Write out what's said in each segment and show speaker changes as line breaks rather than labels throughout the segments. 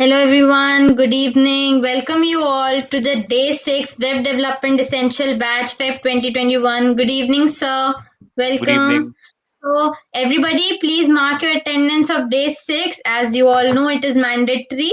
Hello everyone, good evening. Welcome you all to the day 6 Web Development Essential Batch Feb 2021. Good evening, sir.
Good
Welcome.
evening.
So, everybody, please mark your attendance of day 6. As you all know, it is mandatory.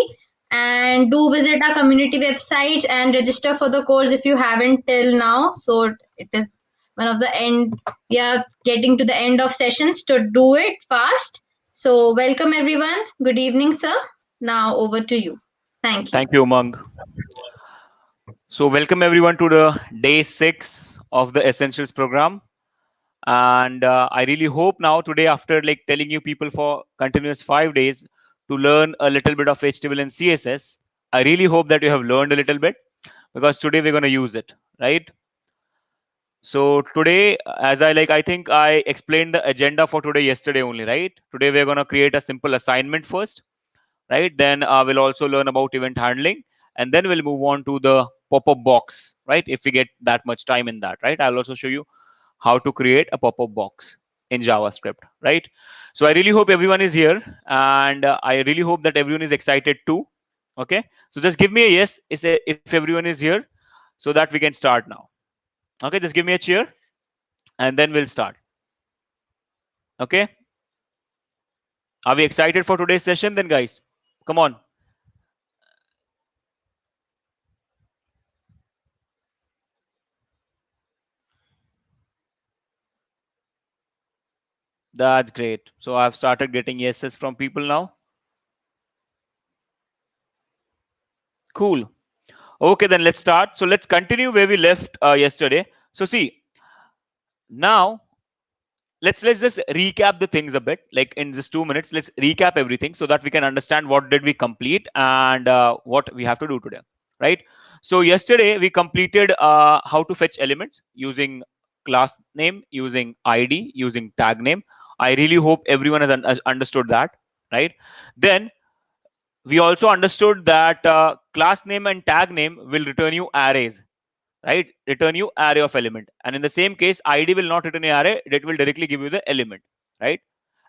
And do visit our community websites and register for the course if you haven't till now. So, it is one of the end. We are getting to the end of sessions to do it fast. So, welcome everyone. Good evening, sir. Now over to you. Thank you.
Thank you, Umang. So, welcome everyone to the day 6 of the Essentials program. And I really hope now today, after like telling you people for continuous 5 days to learn a little bit of HTML and CSS, I really hope that you have learned a little bit because today we're going to use it, right? So today, I think I explained the agenda for today yesterday only, right? Today we're going to create a simple assignment first, right? Then we'll also learn about event handling, and then we'll move on to the pop-up box, right? If we get that much time in that, right? I'll also show you how to create a pop-up box in JavaScript, right? So I really hope everyone is here, and I really hope that everyone is excited too. Okay, so just give me a yes if everyone is here, so that we can start now. Okay, just give me a cheer, and then we'll start. Okay, are we excited for today's session then, guys? Come on. That's great. So I've started getting yeses from people now. Cool. Okay, then let's start. So let's continue where we left yesterday. So see, now let's just recap the things a bit. Like in just 2 minutes, let's recap everything so that we can understand what did we complete and what we have to do today, right? So yesterday we completed how to fetch elements using class name, using ID, using tag name. I really hope everyone has understood that, right? Then we also understood that class name and tag name will return you arrays, right? Return you array of element, and in the same case id will not return an array, it will directly give you the element, right?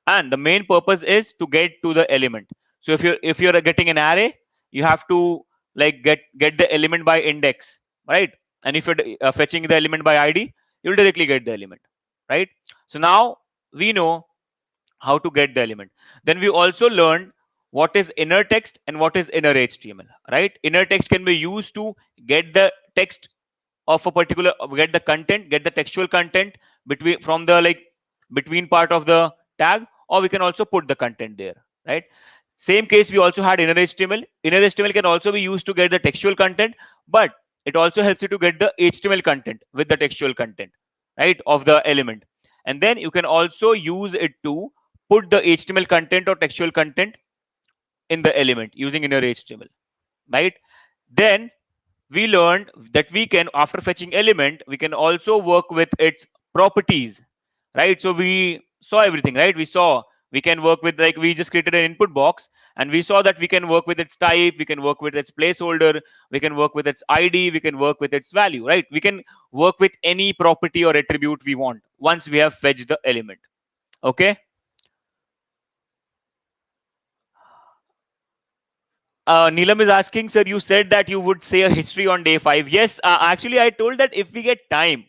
And the main purpose is to get to the element. So if you're getting an array, you have to like get the element by index, right? And if you're fetching the element by id, you'll directly get the element, right? So now we know how to get the element. Then we also learned what is inner text and what is inner HTML, right? Inner text can be used to get the text of a particular, get the content, get the textual content between from the like between part of the tag, or we can also put the content there, right? Same case we also had inner HTML. Inner HTML can also be used to get the textual content, but it also helps you to get the HTML content with the textual content, right, of the element. And then you can also use it to put the HTML content or textual content in the element using inner HTML, right? Then we learned that we can, after fetching element, we can also work with its properties, right? So we saw everything, right? We saw we can work with, like, we just created an input box, and we saw that we can work with its type, we can work with its placeholder, we can work with its id, we can work with its value, right? We can work with any property or attribute we want once we have fetched the element. Okay. Neelam is asking, sir, you said that you would say a history on day 5. Yes, actually, I told that if we get time,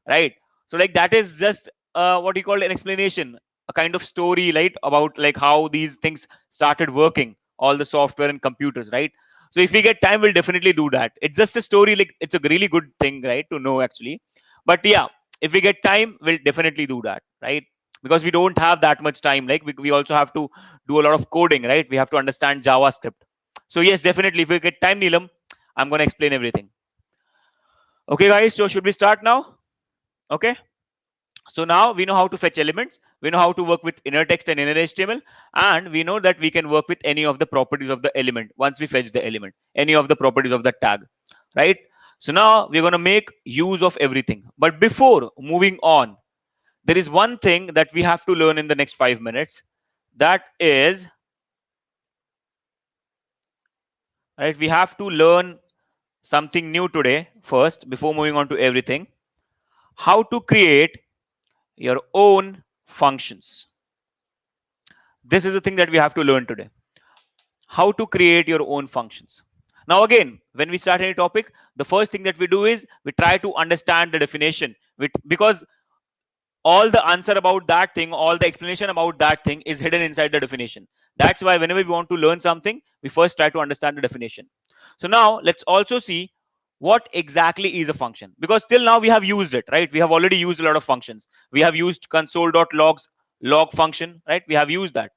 right? So, like, that is just what you call an explanation, a kind of story, right? About like how these things started working, all the software and computers, right? So, if we get time, we'll definitely do that. It's just a story, like, it's a really good thing, right? To know actually. But yeah, if we get time, we'll definitely do that, right? Because we don't have that much time. Like, we also have to do a lot of coding, right? We have to understand JavaScript. So yes, definitely. If we get time, Neelam, I'm going to explain everything. Okay, guys. So should we start now? Okay. So now we know how to fetch elements. We know how to work with inner text and inner HTML, and we know that we can work with any of the properties of the element once we fetch the element, any of the properties of the tag, right? So now we're going to make use of everything. But before moving on, there is one thing that we have to learn in the next 5 minutes. That is, right? We have to learn something new today first before moving on to everything. How to create your own functions. This is the thing that we have to learn today. how to create your own functions. Now again, when we start any topic, the first thing that we do is we try to understand the definition, because all the answer about that thing, all the explanation about that thing is hidden inside the definition. That's why whenever we want to learn something, we first try to understand the definition. So now let's also see what exactly is a function, because till now we have used it, right? We have already used a lot of functions. We have used console.logs log function, right? We have used that.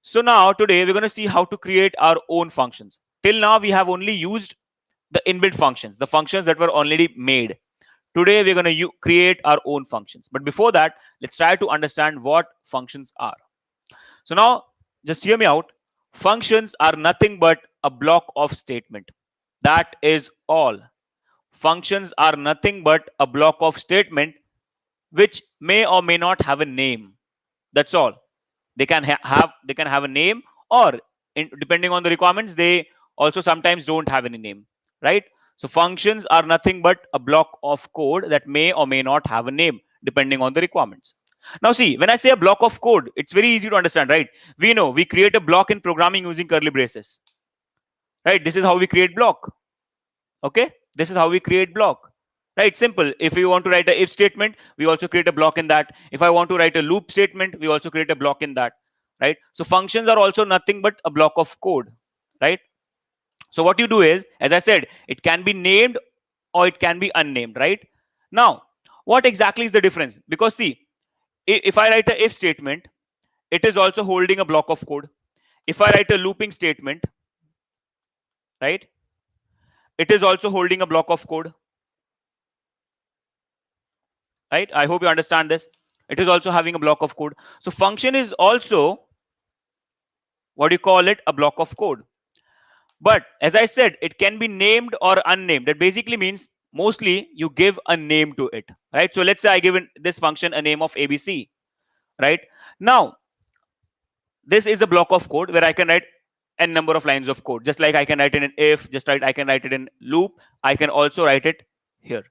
So now today we're going to see how to create our own functions. Till now we have only used the inbuilt functions, the functions that were already made. Today we're going to create our own functions. But before that, let's try to understand what functions are. So now just hear me out. Functions are nothing but a block of statement. That is all. Functions are nothing but a block of statement which may or may not have a name. That's all. They can have a name, or depending on the requirements, they also sometimes don't have any name, right? So functions are nothing but a block of code that may or may not have a name depending on the requirements. Now see, when I say a block of code, it's very easy to understand, right? We know we create a block in programming using curly braces, right? This is how we create block. Okay, this is how we create block, right? Simple. If we want to write a if statement, we also create a block in that. If I want to write a loop statement, we also create a block in that, right? So functions are also nothing but a block of code, right? So what you do is, as I said, it can be named or it can be unnamed, right? Now what exactly is the difference? Because see, if I write a if statement, it is also holding a block of code. If I write a looping statement, right, it is also holding a block of code, right? I hope you understand this. It is also having a block of code. So function is also, what do you call it, a block of code. But as I said, it can be named or unnamed. That basically means mostly you give a name to it, right? So let's say I give this function a name of abc, right? Now this is a block of code where I can write n number of lines of code, just like I can write it in if, just like I can write it in loop. I can also write it here.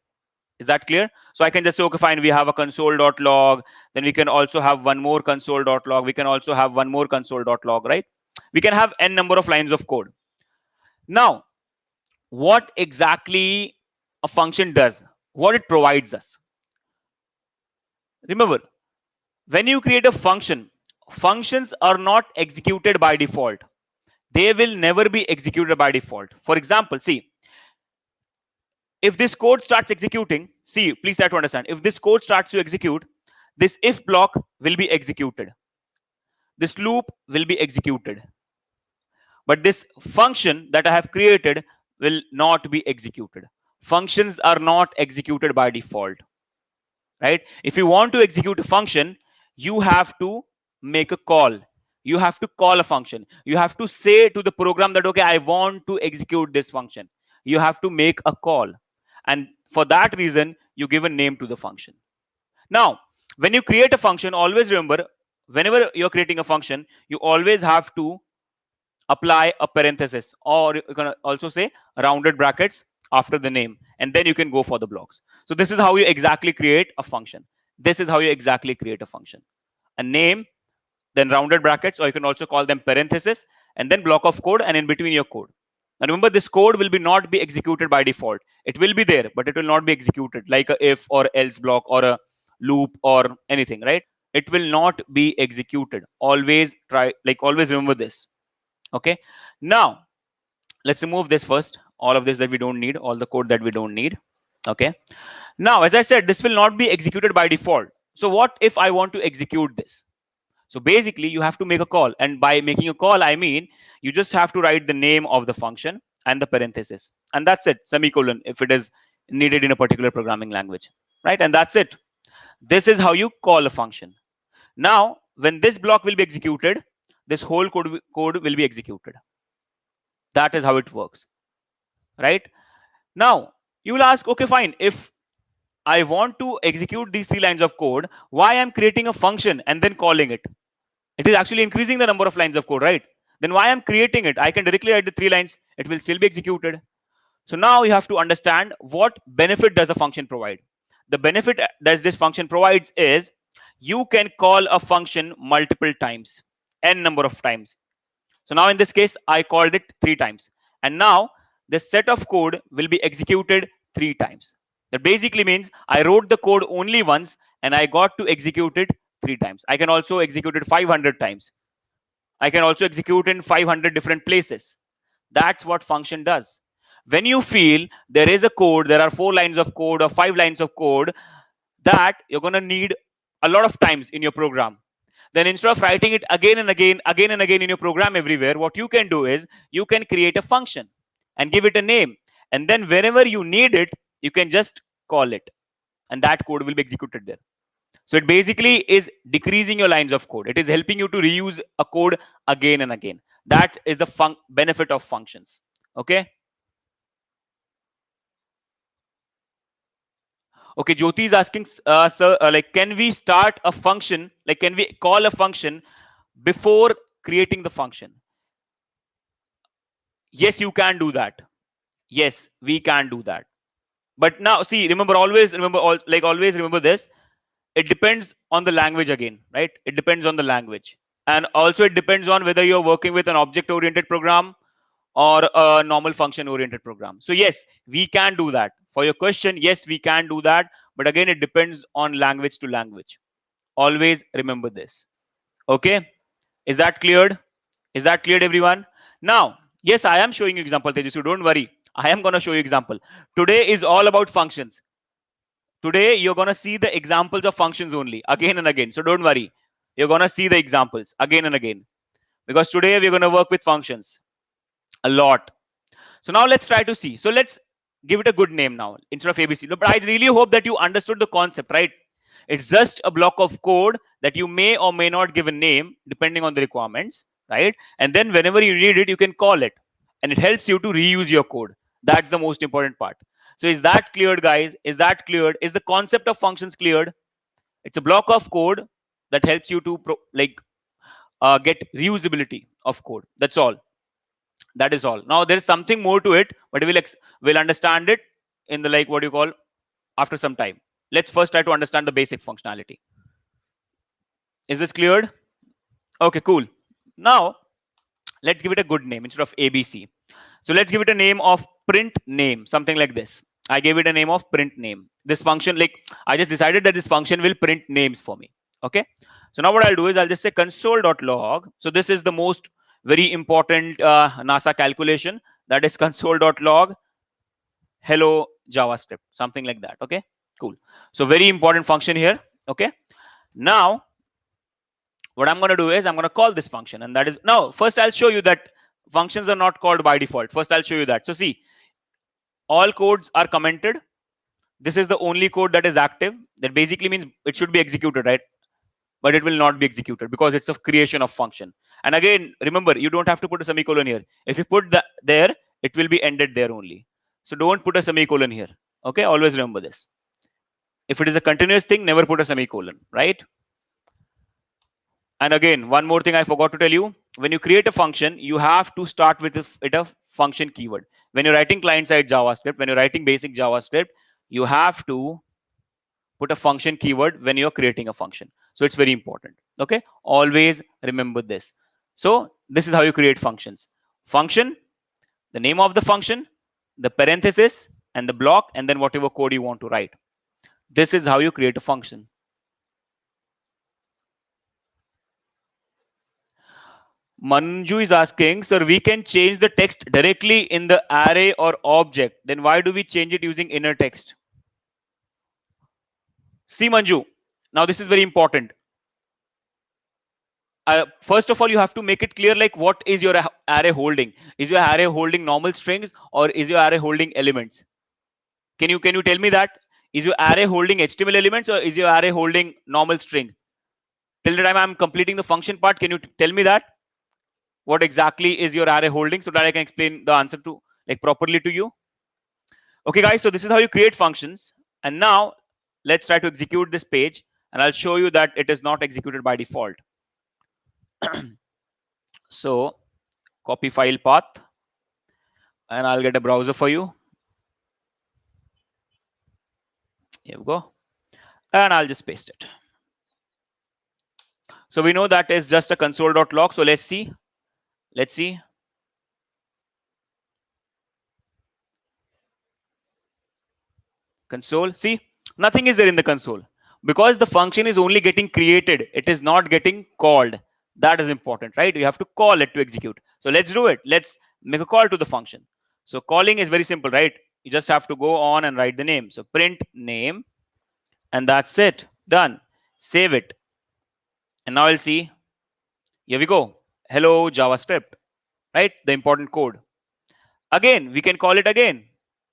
Is that clear? So I can just say, okay, fine, we have a console.log. Then we can also have one more console.log. We can also have one more console.log, right? We can have n number of lines of code. Now, what exactly a function does, what it provides us. Remember, when you create a function, functions are not executed by default. They will never be executed by default. For example, see, if this code starts executing, see, please try to understand. If this code starts to execute, this if block will be executed. This loop will be executed. But this function that I have created will not be executed. Functions are not executed by default, right? If you want to execute a function, you have to make a call. You have to call a function. You have to say to the program that, okay, I want to execute this function. You have to make a call. And for that reason, you give a name to the function. Now, when you create a function, always remember, whenever you're creating a function, you always have to apply a parenthesis, or you can also say rounded brackets after the name, and then you can go for the blocks. So this is how you exactly create a function. This is how you exactly create a function. A name, then rounded brackets, or you can also call them parenthesis, and then block of code, and in between your code. Now remember, this code will be not be executed by default. It will be there, but it will not be executed like a if or else block or a loop or anything, right? It will not be executed. Always try, like always remember this. Okay. Now let's remove this first. All of this that we don't need, all the code that we don't need. Okay. Now, as I said, this will not be executed by default. So what if I want to execute this? So basically, you have to make a call. And by making a call, I mean, you just have to write the name of the function and the parenthesis. And that's it, semicolon, if it is needed in a particular programming language, right? And that's it. This is how you call a function. Now, when this block will be executed, this whole code will be executed. That is how it works, right? Now, you will ask, okay, fine. If I want to execute these 3 lines of code, why I'm creating a function and then calling it? It is actually increasing the number of lines of code, right? Then why I'm creating it? I can directly write the 3 lines. It will still be executed. So now you have to understand what benefit does a function provide. The benefit that this function provides is you can call a function multiple times, n number of times. So now in this case, I called it 3 times. And now this set of code will be executed 3 times. That basically means I wrote the code only once and I got to execute it 3 times. I can also execute it 500 times. I can also execute in 500 different places. That's what function does. When you feel there is a code, there are 4 lines of code or 5 lines of code that you're going to need a lot of times in your program, then instead of writing it again and again in your program everywhere, what you can do is you can create a function and give it a name. And then whenever you need it, you can just call it and that code will be executed there. So it basically is decreasing your lines of code. It is helping you to reuse a code again and again. That is the benefit of functions. Okay. Okay, Jyoti is asking, sir, like, can we start a function? Like, can we call a function before creating the function? Yes, you can do that. Yes, we can do that. But now, see, remember, always remember, always remember this. It depends on the language again, right? It depends on the language, and also it depends on whether you're working with an object-oriented program or a normal function-oriented program. So yes, we can do that. For your question, yes, we can do that. But again, it depends on language to language. Always remember this. Okay, is that cleared? Is that cleared, everyone? Now, yes, I am showing you example, Tejas, so don't worry. I am going to show you example. Today is all about functions. Today you're going to see the examples of functions only again and again. So don't worry. You're going to see the examples again and again, because today we're going to work with functions a lot. So now let's try to see. So let's give it a good name now instead of ABC. No, but I really hope that you understood the concept, right? It's just a block of code that you may or may not give a name depending on the requirements, right? And then whenever you need it, you can call it, and it helps you to reuse your code. That's the most important part. So is that cleared, guys? Is that cleared? Is the concept of functions cleared? It's a block of code that helps you to get reusability of code. That's all. That is all. Now there is something more to it, but we'll understand it in the, like, what you call, after some time. Let's first try to understand the basic functionality. Is this cleared? Okay, cool. Now let's give it a good name instead of ABC. So let's give it a name of print name, something like this. I gave it a name of print name. This function, like, I just decided that this function will print names for me. Okay. So now what I'll do is I'll just say console.log. So this is the most very important NASA calculation. That is console.log hello JavaScript, something like that. Okay, cool. So very important function here. Okay. Now what I'm going to do is I'm going to call this function, and that is, now first I'll show you that functions are not called by default. First I'll show you that. So see, all codes are commented. This is the only code that is active. That basically means it should be executed, right? But it will not be executed because it's a creation of function. And again, remember, you don't have to put a semicolon here. If you put that there, it will be ended there only. So don't put a semicolon here. Okay, always remember this. If it is a continuous thing, never put a semicolon, right? And again, one more thing I forgot to tell you. When you create a function, you have to start with a function keyword. When you're writing client-side JavaScript, when you're writing basic JavaScript, you have to put a function keyword when you're creating a function. So it's very important. Okay, always remember this. So this is how you create functions. Function, the name of the function, the parenthesis, and the block, and then whatever code you want to write. This is how you create a function. Manju is asking, sir, we can change the text directly in the array or object. Then why do we change it using inner text? See, Manju, now this is very important. First of all, you have to make it clear, like, what is your array holding? Is your array holding normal strings, or is your array holding elements? Can you tell me that? Is your array holding HTML elements, or is your array holding normal string? Till the time I'm completing the function part, can you tell me that? What exactly is your array holding, so that I can explain the answer to, like, properly to you? Okay, guys, so this is how you create functions. And now let's try to execute this page, and I'll show you that it is not executed by default. So copy file path, and I'll get a browser for you. Here we go. And I'll just paste it. So we know that is just a console.log. So let's see. Let's see. Console. See, nothing is there in the console because the function is only getting created. It is not getting called. That is important, right? You have to call it to execute. So let's do it. Let's make a call to the function. So calling is very simple, right? You just have to go on and write the name. So print name, and that's it. Done. Save it. And now I'll see. Here we go. Hello JavaScript, right? The important code. Again, we can call it again.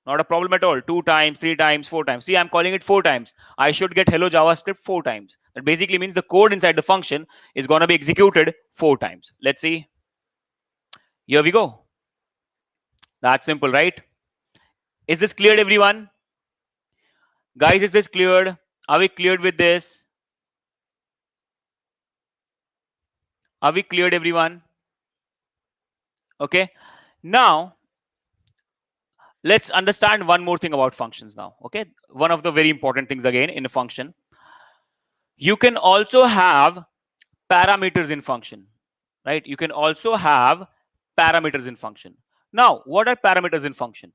Not a problem at all. 2 times, 3 times, 4 times. See, I'm calling it 4 times. I should get hello JavaScript 4 times. That basically means the code inside the function is going to be executed 4 times. Let's see. Here we go. That's simple, right? Is this cleared, everyone? Guys, is this cleared? Are we cleared with this? Are we cleared, everyone? Okay. Now, let's understand one more thing about functions now. Okay. One of the very important things again in a function. You can also have parameters in function, right? You can also have parameters in function. Now, what are parameters in function?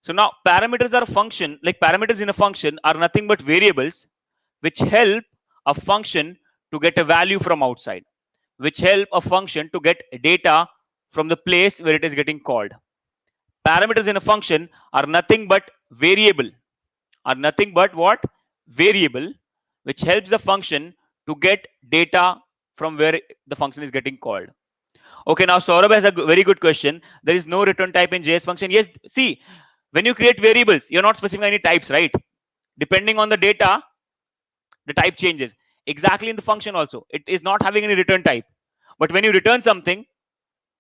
So now parameters are a function, like parameters in a function are nothing but variables which help a function to get a value from outside, which help a function to get data from the place where it is getting called. Parameters in a function are nothing but variable, are nothing but what? Variable, which helps the function to get data from where the function is getting called. Okay, now Saurabh has a very good question. There is no return type in JS function. Yes, see, when you create variables, you're not specifying any types, right? Depending on the data, the type changes. Exactly in the function also, it is not having any return type. But when you return something,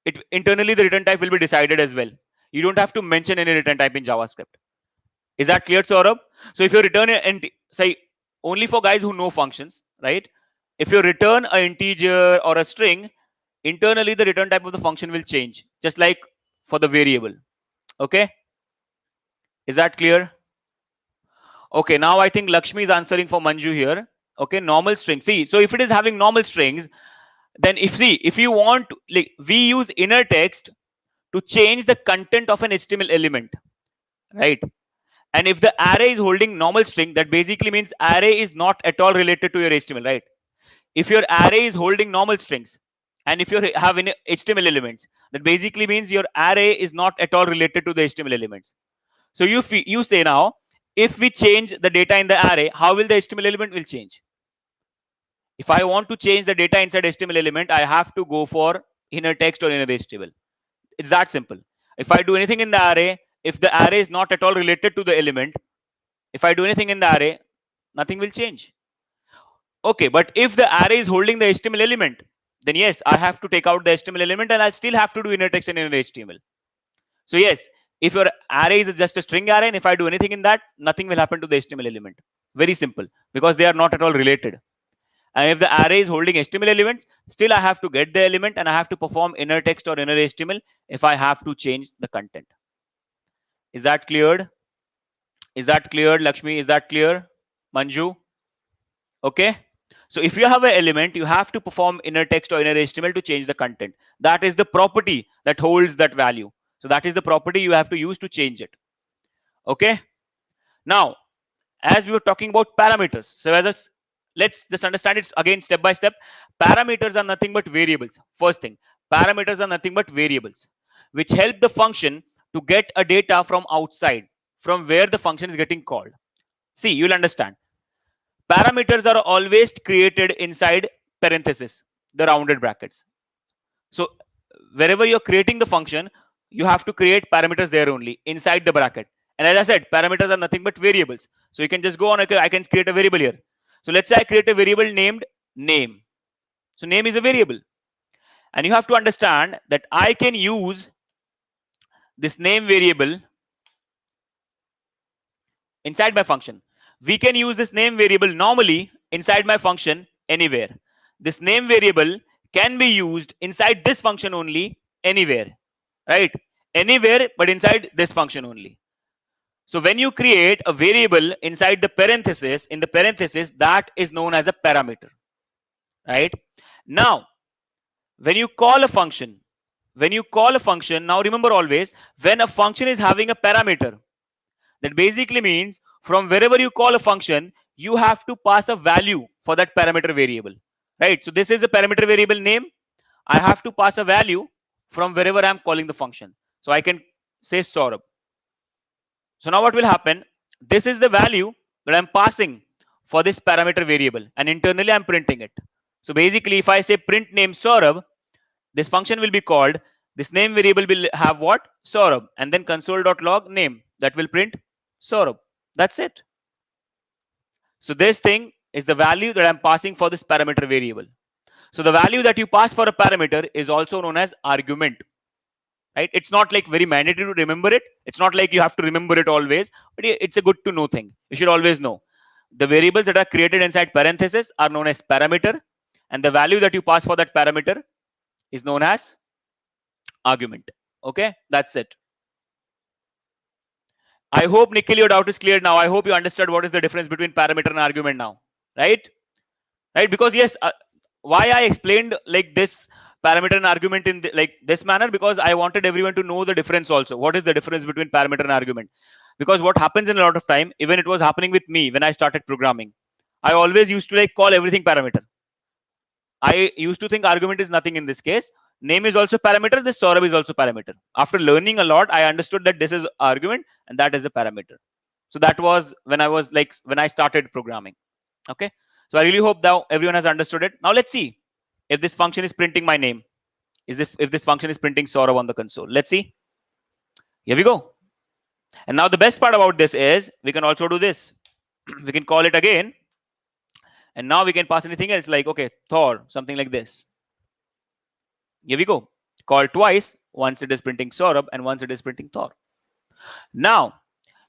it internally the return type will be decided as well. You don't have to mention any return type in JavaScript. Is that clear, Saurabh? So if you return an say only for guys who know functions, right? If you return an integer or a string, internally the return type of the function will change, just like for the variable. Okay, is that clear? Okay, now I think Lakshmi is answering for Manju here. Okay, normal string. See, so if it is having normal strings, then if you want to, like, we use inner text to change the content of an HTML element, right? And if the array is holding normal string, that basically means array is not at all related to your HTML, right? If your array is holding normal strings, and if you have any HTML elements, that basically means your array is not at all related to the HTML elements. So you say now, if we change the data in the array, how will the HTML element will change? If I want to change the data inside HTML element, I have to go for inner text or inner HTML. It's that simple. If I do anything in the array, if the array is not at all related to the element, if I do anything in the array, nothing will change. Okay, but if the array is holding the HTML element, then yes, I have to take out the HTML element and I'll still have to do inner text and inner HTML. So yes, if your array is just a string array, and if I do anything in that, nothing will happen to the HTML element. Very simple, because they are not at all related. And if the array is holding HTML elements, still I have to get the element and I have to perform inner text or inner HTML if I have to change the content. Is that cleared? Is that cleared, Lakshmi? Is that clear, Manju? Okay. So if you have an element, you have to perform inner text or inner HTML to change the content. That is the property that holds that value. So that is the property you have to use to change it. Okay. Now, as we were talking about parameters, so let's just understand it again step by step. Parameters are nothing but variables. First thing, parameters are nothing but variables which help the function to get a data from outside, from where the function is getting called. See, you'll understand. Parameters are always created inside parentheses, the rounded brackets. So wherever you're creating the function, you have to create parameters there only inside the bracket. And as I said, parameters are nothing but variables. So you can just go on, okay, I can create a variable here. So let's say I create a variable named name. So name is a variable. And you have to understand that I can use this name variable inside my function. We can use this name variable normally inside my function anywhere. This name variable can be used inside this function only anywhere, right? Anywhere but inside this function only. So when you create a variable inside the parenthesis, in the parenthesis, that is known as a parameter, right? Now, when you call a function, when you call a function, now remember always, when a function is having a parameter, that basically means from wherever you call a function, you have to pass a value for that parameter variable, right? So this is a parameter variable name. I have to pass a value from wherever I'm calling the function. So I can say Saurabh. So now what will happen? This is the value that I'm passing for this parameter variable, and internally I'm printing it. So basically, if I say print name Saurabh, this function will be called. This name variable will have what? Saurabh, and then console.log name that will print Saurabh. That's it. So this thing is the value that I'm passing for this parameter variable. So the value that you pass for a parameter is also known as argument, right? It's not like very mandatory to remember it. It's not like you have to remember it always, but it's a good to know thing. You should always know. The variables that are created inside parentheses are known as parameter, and the value that you pass for that parameter is known as argument. Okay, that's it. I hope, Nikhil, your doubt is clear now. I hope you understood what is the difference between parameter and argument now, right? Right? Because yes, why I explained like this parameter and argument in like this manner, because I wanted everyone to know the difference also. What is the difference between parameter and argument? Because what happens in a lot of time, even it was happening with me when I started programming, I always used to like call everything parameter. I used to think argument is nothing in this case. Name is also parameter. This Saurabh is also parameter. After learning a lot, I understood that this is argument and that is a parameter. So that was when I was like when I started programming. Okay. So I really hope now everyone has understood it. Now let's see if this function is printing my name. Is if this function is printing Saurabh on the console. Let's see. Here we go. And now the best part about this is we can also do this. We can call it again. And now we can pass anything else like, okay, Thor, something like this. Here we go. Call twice. Once it is printing Saurabh and once it is printing Thor. Now,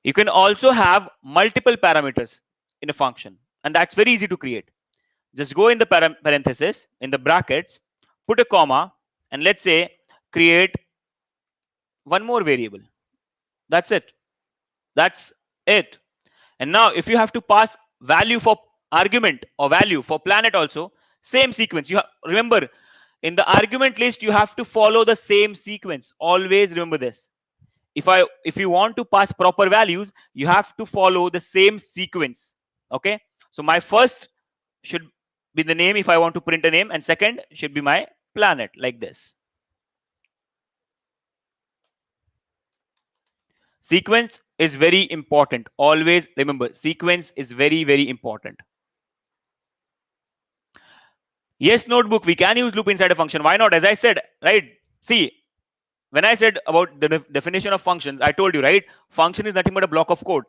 you can also have multiple parameters in a function. And that's very easy to create. Just go in the parenthesis, in the brackets, put a comma, and let's say create one more variable. That's it. That's it. And now if you have to pass value for argument or value for planet also, same sequence. You remember in the argument list, you have to follow the same sequence. Always remember this. If you want to pass proper values, you have to follow the same sequence. Okay. So my first should be the name if I want to print a name, and second should be my planet like this. Sequence is very important. Always remember, sequence is very, very important. Yes, notebook, we can use loop inside a function. Why not? As I said, right? See, when I said about the definition of functions, I told you, right? Function is nothing but a block of code.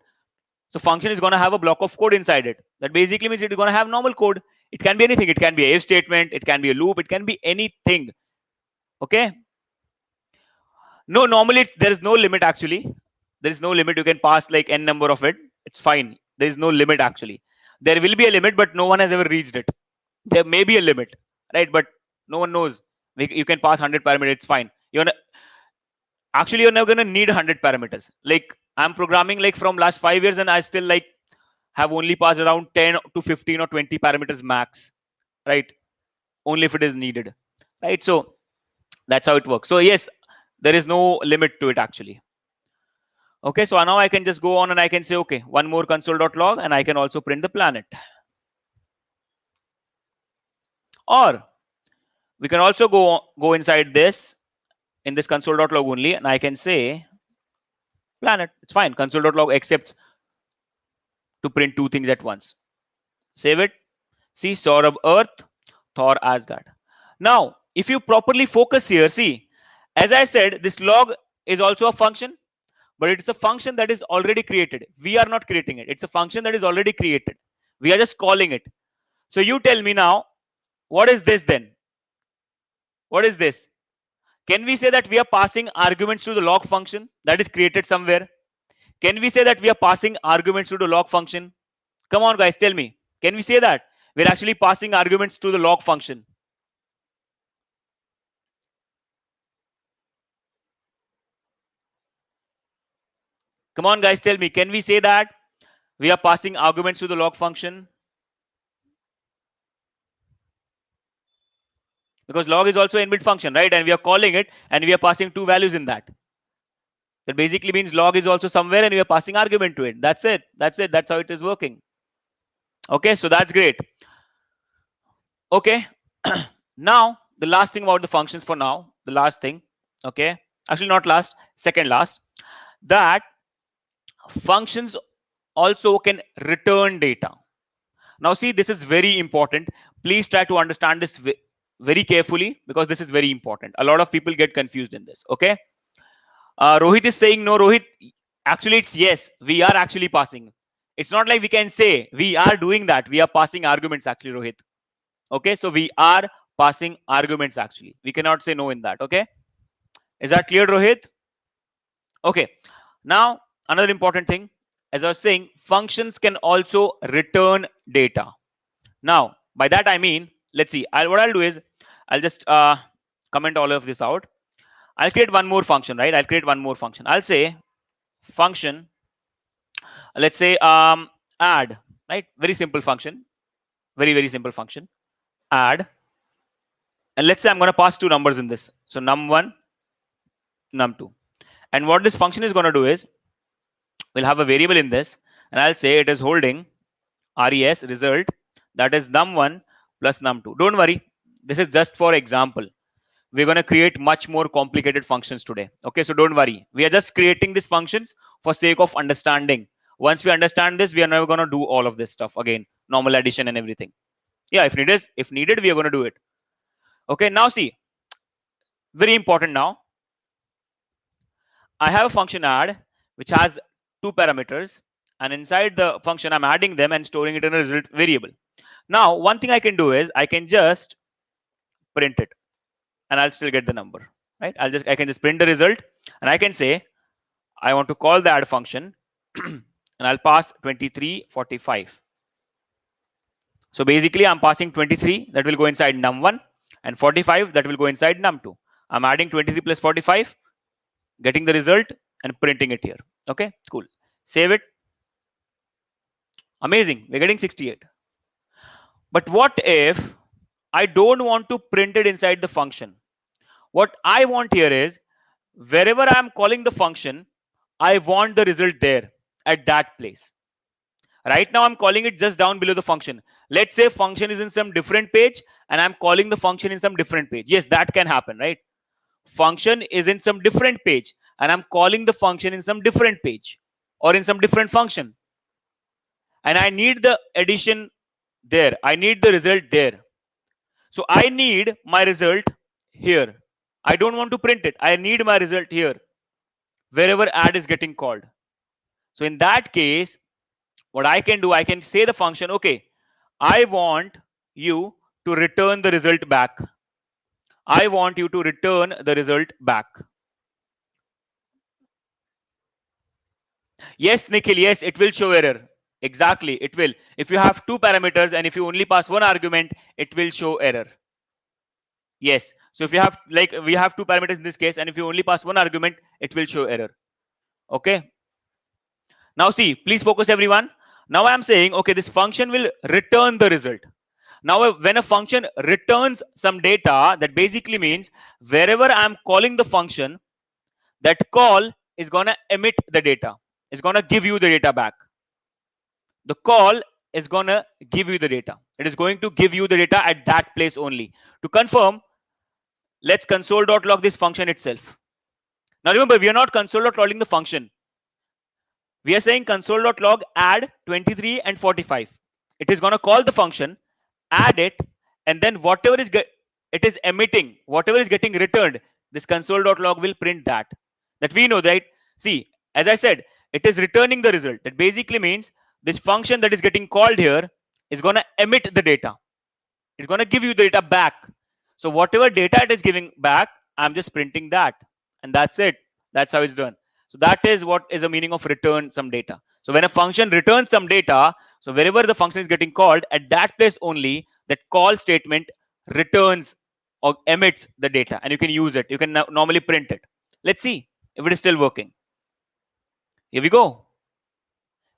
So function is going to have a block of code inside it. That basically means it is going to have normal code. It can be anything. It can be a if statement. It can be a loop. It can be anything. Okay. No, normally there is no limit actually. There is no limit. You can pass like n number of it. It's fine. There is no limit actually. There will be a limit, but no one has ever reached it. There may be a limit, right? But no one knows. You can pass 100 parameters. It's fine. You're never gonna need 100 parameters. Like I'm programming like from last 5 years, and I still like have only passed around 10 to 15 or 20 parameters max, right? Only if it is needed, right? So that's how it works. So yes, there is no limit to it actually. Okay, so now I can just go on and I can say, okay, one more console.log, and I can also print the planet. Or we can also go inside this in this console.log only, and I can say planet. It's fine. Console.log accepts to print two things at once. Save it. See, Saurabh Earth, Thor Asgard. Now, if you properly focus here, see, as I said, this log is also a function, but it's a function that is already created. We are not creating it. It's a function that is already created. We are just calling it. So you tell me now, what is this then? What is this? Can we say that we are passing arguments to the log function that is created somewhere? Can we say that we are passing arguments to the log function? Come on, guys, tell me. Can we say that? We're actually passing arguments to the log function. Come on, guys, tell me. Can we say that we are passing arguments to the log function? because log is also inbuilt function, right? And we are calling it and we are passing two values in that. That basically means log is also somewhere and we are passing argument to it. That's it. That's it. That's how it is working. Okay, so that's great. Okay, now the last thing about the functions for now, the last thing, okay, actually not last, second last, that functions also can return data. Now see, this is very important. Please try to understand this very carefully because this is very important. A lot of people get confused in this. Okay, Rohit is saying no. Rohit, actually it's yes, we are actually passing. It's not like we can say we are doing that, we are passing arguments actually, Rohit. Okay, so we are passing arguments actually, we cannot say no in that. Okay, is that clear, Rohit? Okay, now another important thing, as I was saying, functions can also return data. Now by that I mean, let's see, what I'll do is I'll just comment all of this out. I'll create one more function, right? I'll create one more function. I'll say function, let's say add, right? Very simple function, very simple function, add. And let's say I'm going to pass two numbers in this, so num1, num2. And what this function is going to do is we'll have a variable in this, and I'll say it is holding res result, that is num1 plus num2. Don't worry, this is just for example. We're going to create much more complicated functions today. Okay, so don't worry, we are just creating these functions for sake of understanding. Once we understand this, we are never going to do all of this stuff again, normal addition and everything. Yeah, if needed we are going to do it. Okay, now see, very important now, I have a function add which has two parameters, and inside the function I'm adding them and storing it in a result variable. Now one thing I can do is I can just print it and I'll still get the number, right? I can just print the result, and I can say I want to call the add function and I'll pass 2345. So basically I'm passing 23, that will go inside num1, and 45 that will go inside num2. I'm adding 23 plus 45, getting the result and printing it here. Okay, cool. Save it. Amazing, we're getting 68. But what if I don't want to print it inside the function? What I want here is wherever I'm calling the function, I want the result there at that place. Right now I'm calling it just down below the function. Let's say function is in some different page and I'm calling the function in some different page. Yes, that can happen, right? Function is in some different page and I'm calling the function in some different page or in some different function, and I need the addition there, I need the result there. So I need my result here. I don't want to print it, I need my result here wherever add is getting called. So in that case, what I can do, I can say the function, okay, I want you to return the result back. I want you to return the result back. Yes, Nikhil, yes, it will show error. Exactly, it will. If you have two parameters and if you only pass one argument, it will show error. Yes. So if you have, like, we have two parameters in this case, and if you only pass one argument, it will show error. Okay. Now see, please focus everyone. Now I'm saying, okay, this function will return the result. Now, when a function returns some data, that basically means wherever I'm calling the function, that call is going to emit the data. It's going to give you the data back. The call is going to give you the data. It is going to give you the data at that place only. To confirm, let's console.log this function itself. Now remember, we are not console.logging the function. We are saying console.log add 23 and 45. It is going to call the function, add it, and then whatever is it is emitting, whatever is getting returned, this console.log will print that. That we know, right? See, as I said, it is returning the result. That basically means this function that is getting called here is going to emit the data. It's going to give you the data back. So whatever data it is giving back, I'm just printing that, and that's it. That's how it's done. So that is what is the meaning of return some data. So when a function returns some data, so wherever the function is getting called, at that place only, that call statement returns or emits the data, and you can use it. You can normally print it. Let's see if it is still working. Here we go.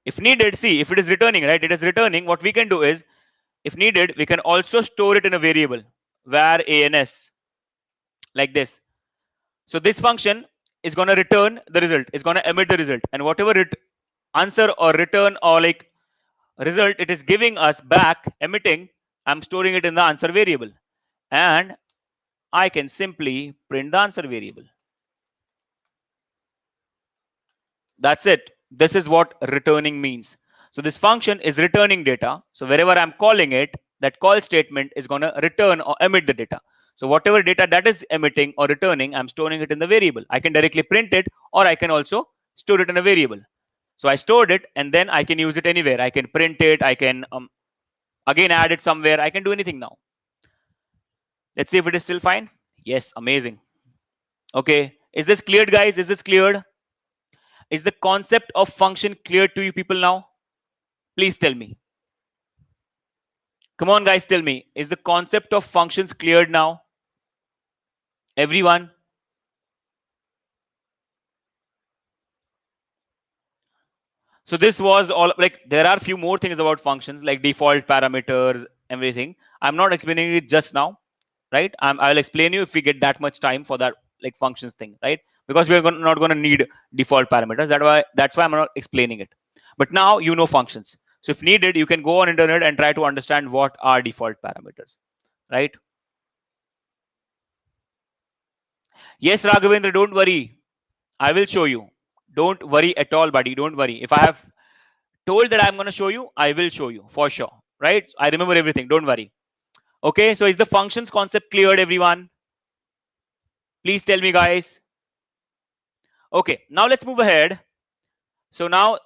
If needed, see, if it is returning, right? It is returning. What we can do is, if needed, we can also store it in a variable. var ans, like this. So this function is going to return the result, it's going to emit the result, and whatever answer or return or like result it is giving us back, emitting, I'm storing it in the answer variable, and I can simply print the answer variable. That's it. This is what returning means. So this function is returning data. So wherever I'm calling it, that call statement is going to return or emit the data. So whatever data that is emitting or returning, I'm storing it in the variable. I can directly print it, or I can also store it in a variable. So I stored it, and then I can use it anywhere. I can print it. I can again add it somewhere. I can do anything now. Let's see if it is still fine. Yes, amazing. Okay. Is this cleared, guys? Is this cleared? Is the concept of function clear to you people now? Please tell me. Come on, guys, tell me. Is the concept of functions cleared now? Everyone? So this was all, like there are few more things about functions like default parameters, everything. I'm not explaining it just now, right? I'll explain you if we get that much time for that like functions thing, right? Because we're not going to need default parameters. That's why I'm not explaining it. But now you know functions. So if needed, you can go on internet and try to understand what are default parameters, right? Yes, Raghavendra, don't worry. I will show you. Don't worry at all, buddy. Don't worry. If I have told that I'm going to show you, I will show you for sure, right? I remember everything. Don't worry. Okay, so is the functions concept cleared, everyone? Please tell me, guys. Okay, now let's move ahead. So now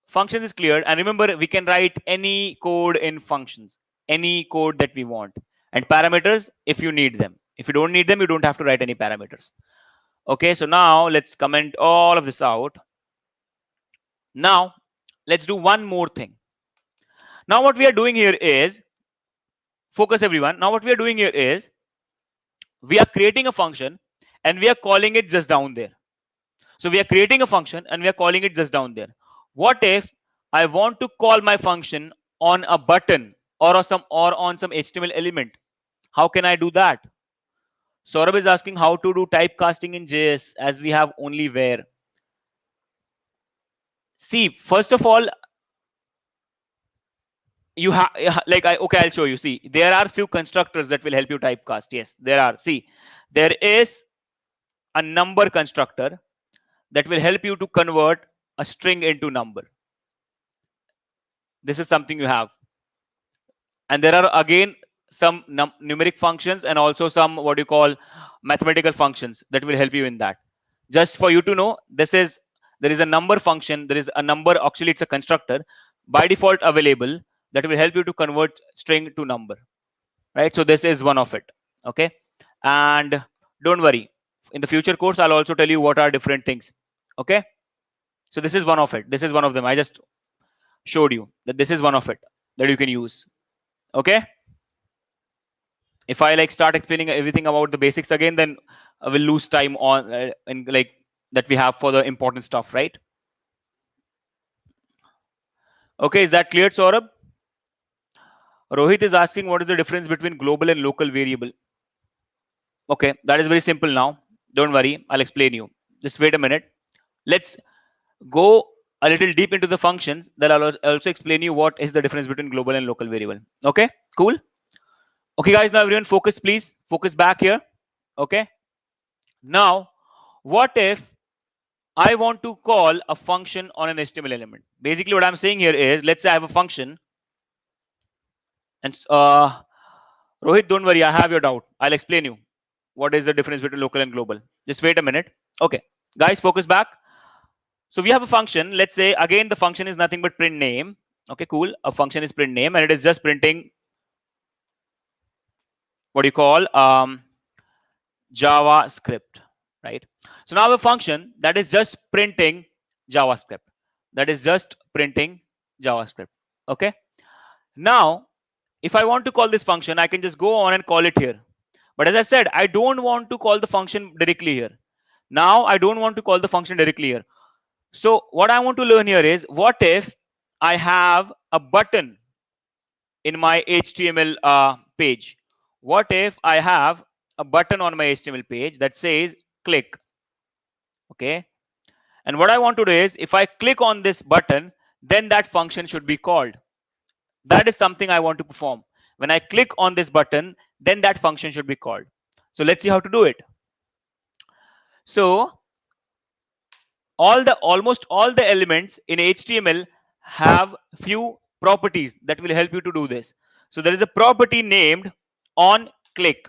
functions is cleared, and remember we can write any code in functions, any code that we want, and parameters if you need them. If you don't need them, you don't have to write any parameters. Okay, so now let's comment all of this out. Now let's do one more thing. Now what we are doing here is, focus everyone. Now what we are doing here is we are creating a function and we are calling it just down there. So we are creating a function and we are calling it just down there. What if I want to call my function on a button or on some HTML element? How can I do that? Saurabh is asking how to do typecasting in JS as we have only where. See, first of all, you have like okay, I'll show you. See, there are few constructors that will help you typecast. Yes, there are. See, there is a number constructor that will help you to convert a string into number. This is something you have. And there are again some numeric functions and also some what you call mathematical functions that will help you in that. Just for you to know, there is a number function, there is a number, actually it's a constructor by default available that will help you to convert string to number, right? So this is one of it. Okay, and don't worry, in the future course I'll also tell you what are different things. Okay, so this is one of it. This is one of them. I just showed you that this is one of it that you can use. Okay, if I like start explaining everything about the basics again, then I will lose time on and like that we have for the important stuff, right? Okay, is that clear, Saurabh? Rohit is asking what is the difference between global and local variable. Okay, that is very simple now. Don't worry, I'll explain you. Just wait a minute. Let's go a little deep into the functions. That I'll also explain you what is the difference between global and local variable. Okay, cool. Okay, guys, now everyone focus, please. Focus back here. Okay. Now, what if I want to call a function on an HTML element? Basically, what I'm saying here is, let's say I have a function, and Rohit, don't worry, I have your doubt. I'll explain you what is the difference between local and global. Just wait a minute. Okay, guys, focus back. So we have a function. Let's say again, the function is nothing but print name. Okay, cool. A function is print name, and it is just printing what do you call JavaScript, right? So now a function that is just printing JavaScript. That is just printing JavaScript. Okay. Now, if I want to call this function, I can just go on and call it here. But as I said, I don't want to call the function directly here. Now, I don't want to call the function directly here. So what I want to learn here is, what if I have a button in my HTML page? what if I have a button on my HTML page that says click? Okay. And what I want to do is, if I click on this button, then that function should be called. That is something I want to perform. When I click on this button, then that function should be called. So let's see how to do it. So almost all the elements in HTML have few properties that will help you to do this. So there is a property named on click.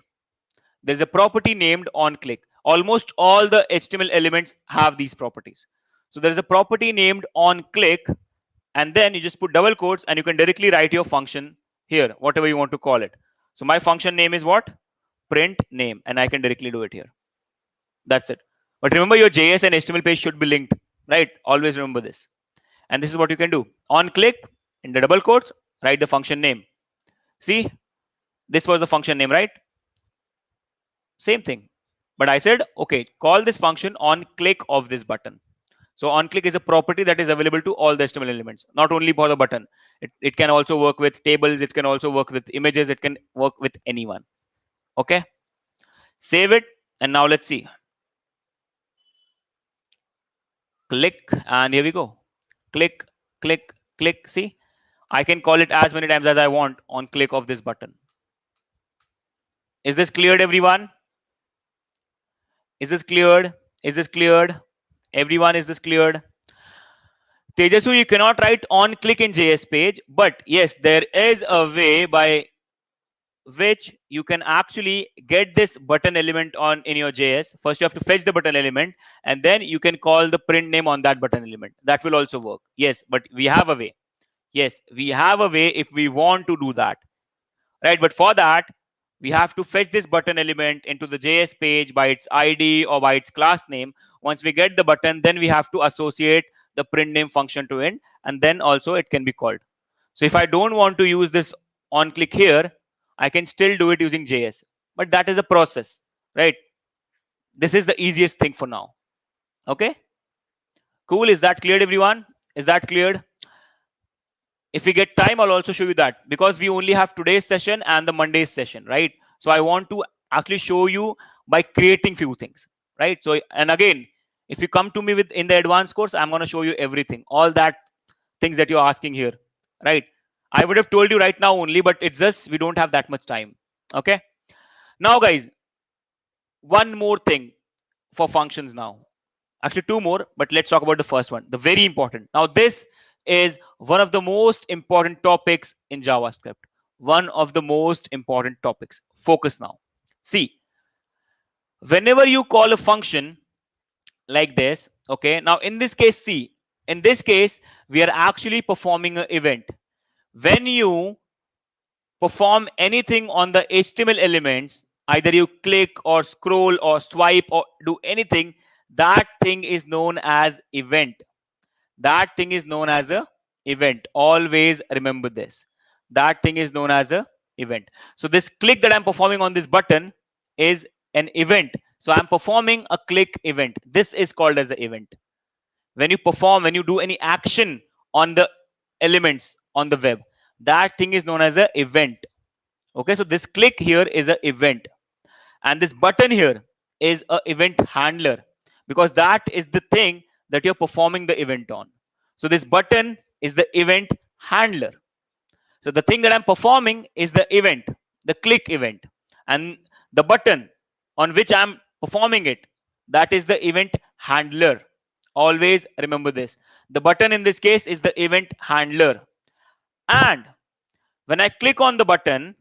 There's a property named on click. Almost all the HTML elements have these properties. So there is a property named on click, and then you just put double quotes and you can directly write your function here, whatever you want to call it. So my function name is what? Print name, and I can directly do it here. That's it. But remember, your JS and HTML page should be linked, right? Always remember this. And this is what you can do. On click, in the double quotes, write the function name. See, this was the function name, right? Same thing. But I said, okay, call this function on click of this button. So on click is a property that is available to all the HTML elements, not only for the button. It can also work with tables. It can also work with images. It can work with anyone. Okay. Save it. And now let's see. Click, and here we go. Click, click, click. See, I can call it as many times as I want on click of this button. Is this cleared, everyone? Is this cleared? Is this cleared? Everyone, is this cleared? Tejasu, you cannot write on click in JS page, but yes, there is a way by which you can actually get this button element on in your JS. First, you have to fetch the button element, and then you can call the print name on that button element. That will also work. Yes, but we have a way. Yes, we have a way if we want to do that, right? But for that, we have to fetch this button element into the JS page by its ID or by its class name. Once we get the button, then we have to associate the print name function to it, and then also it can be called. So if I don't want to use this on click here, I can still do it using JS, but that is a process, right? This is the easiest thing for now. Okay, cool. Is that cleared, everyone? Is that cleared? If we get time, I'll also show you that, because we only have today's session and the Monday's session, right? So I want to actually show you by creating few things, right? So, and again, if you come to me with in the advanced course, I'm going to show you everything, all that things that you're asking here, right? I would have told you right now only, but it's just we don't have that much time. Okay. Now, guys, one more thing for functions now. Actually, two more, but let's talk about the first one, the very important. Now, this is one of the most important topics in JavaScript. One of the most important topics. Focus now. See, whenever you call a function like this, okay, now in this case, see, in this case, we are actually performing an event. When you perform anything on the HTML elements, either you click or scroll or swipe or do anything, that thing is known as event. That thing is known as a event. Always remember this. That thing is known as a event. So this click that I'm performing on this button is an event. So I'm performing a click event. This is called as an event. When you perform, when you do any action on the elements on the web, that thing is known as an event. Okay, so this click here is an event, and this button here is a event handler, because that is the thing that you're performing the event on. So this button is the event handler. So the thing that I'm performing is the event, the click event, and the button on which I'm performing it, that is the event handler. Always remember this. The button in this case is the event handler. And when I click on the button,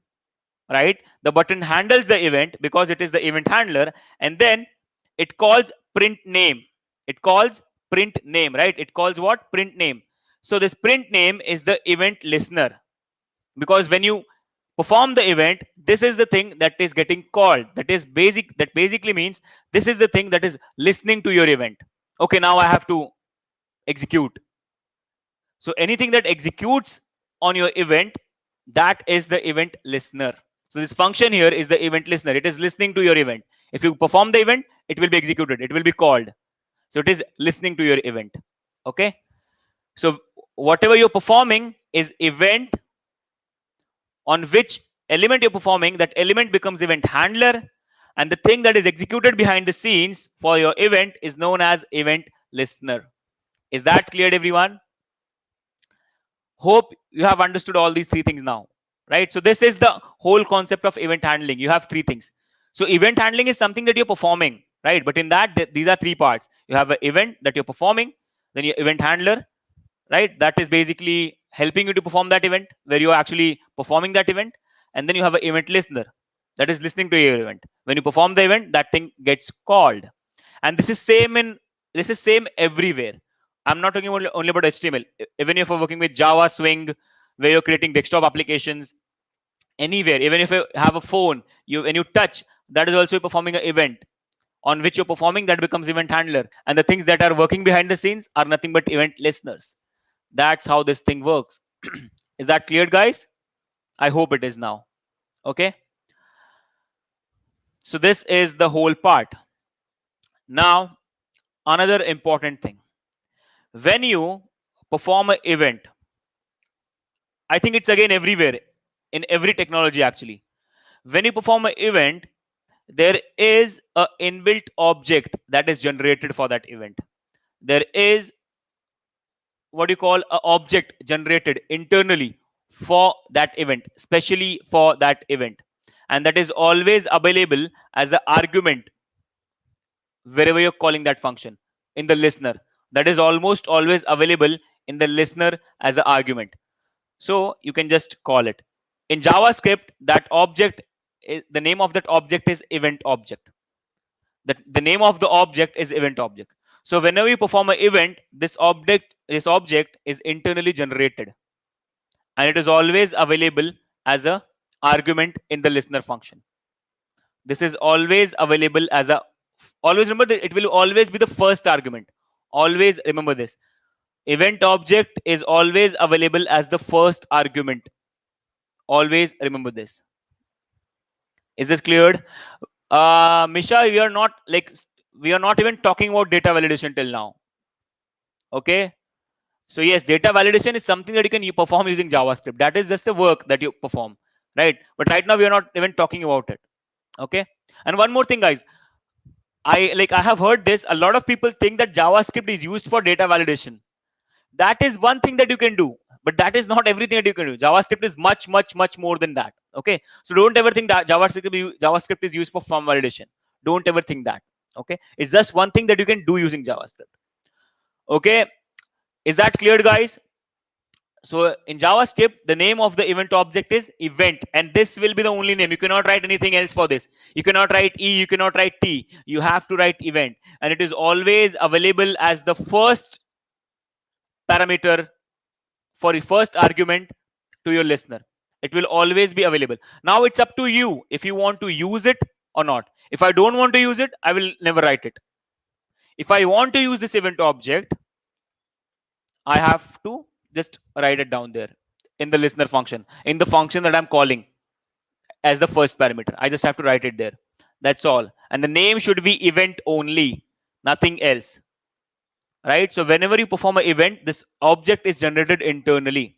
right, the button handles the event because it is the event handler, and then it calls print name. It calls print name, right? It calls what? Print name. So this print name is the event listener, because when you perform the event, this is the thing that is getting called. That basically means this is the thing that is listening to your event. Okay, now I have to execute. So anything that executes on your event, that is the event listener. So this function here is the event listener. It is listening to your event. If you perform the event, it will be executed. It will be called. So it is listening to your event. Okay. So whatever you're performing is event on which element you're performing, that element becomes event handler, and the thing that is executed behind the scenes for your event is known as event listener. Is that clear, everyone? Hope you have understood all these three things now, right? So this is the whole concept of event handling. You have three things. So event handling is something that you're performing, right? But in that, these are three parts. You have an event that you're performing, then your event handler, right? That is basically helping you to perform that event, where you're actually performing that event. And then you have an event listener that is listening to your event. When you perform the event, that thing gets called. And this is same everywhere. I'm not talking only about HTML. Even if you're working with Java, Swing, where you're creating desktop applications, anywhere, even if you have a phone, you when you touch, that is also performing an event on which you're performing, that becomes event handler. And the things that are working behind the scenes are nothing but event listeners. That's how this thing works. Is that clear, guys? I hope it is now. Okay. So this is the whole part. Now, another important thing. When you perform an event, I think it's again everywhere, in every technology actually. When you perform an event, there is a inbuilt object that is generated for that event. There is what you call a object generated internally for that event, especially for that event, and that is always available as an argument wherever you're calling that function in the listener. That is almost always available in the listener as an argument. So you can just call it. In JavaScript, that object the name of that object is event object. That the name of the object is event object. So whenever you perform an event, this object is internally generated, and it is always available as a argument in the listener function. This is always available as a, always remember that it will always be the first argument. Always remember this. Event object is always available as the first argument. Always remember this. Is this cleared? Misha, we are not even talking about data validation till now. Okay. So yes, data validation is something that you can perform using JavaScript. That is just the work that you perform, right? But right now we are not even talking about it. Okay. And one more thing, guys. I have heard this. A lot of people think that JavaScript is used for data validation. That is one thing that you can do, but that is not everything that you can do. JavaScript is much more than that. Okay. So don't ever think that JavaScript is used for form validation. Don't ever think that. Okay. It's just one thing that you can do using JavaScript. Okay. Is that clear, guys? So in JavaScript, the name of the event object is event, and this will be the only name. You cannot write anything else for this. You cannot write E, you cannot write T. You have to write event, and it is always available as the first parameter for the first argument to your listener. It will always be available. Now it's up to you if you want to use it or not. If I don't want to use it, I will never write it. If I want to use this event object, I have to just write it down there in the listener function, in the function that I'm calling as the first parameter. I just have to write it there. That's all. And the name should be event only, nothing else. Right? So whenever you perform an event, this object is generated internally.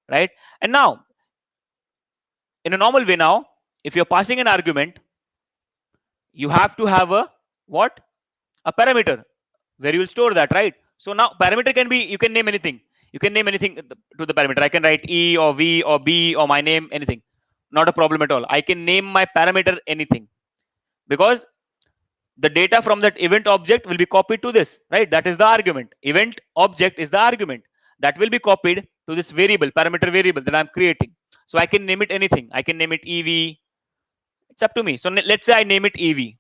Right? And now, in a normal way now, if you're passing an argument, you have to have a what? A parameter where you will store that, right? So now parameter can be, you can name anything. You can name anything to the parameter. I can write E or V or B or my name, anything. Not a problem at all. I can name my parameter anything, because the data from that event object will be copied to this, right? That is the argument. Event object is the argument that will be copied to this variable, parameter variable that I'm creating. So I can name it anything. I can name it EV. It's up to me. So let's say I name it EV.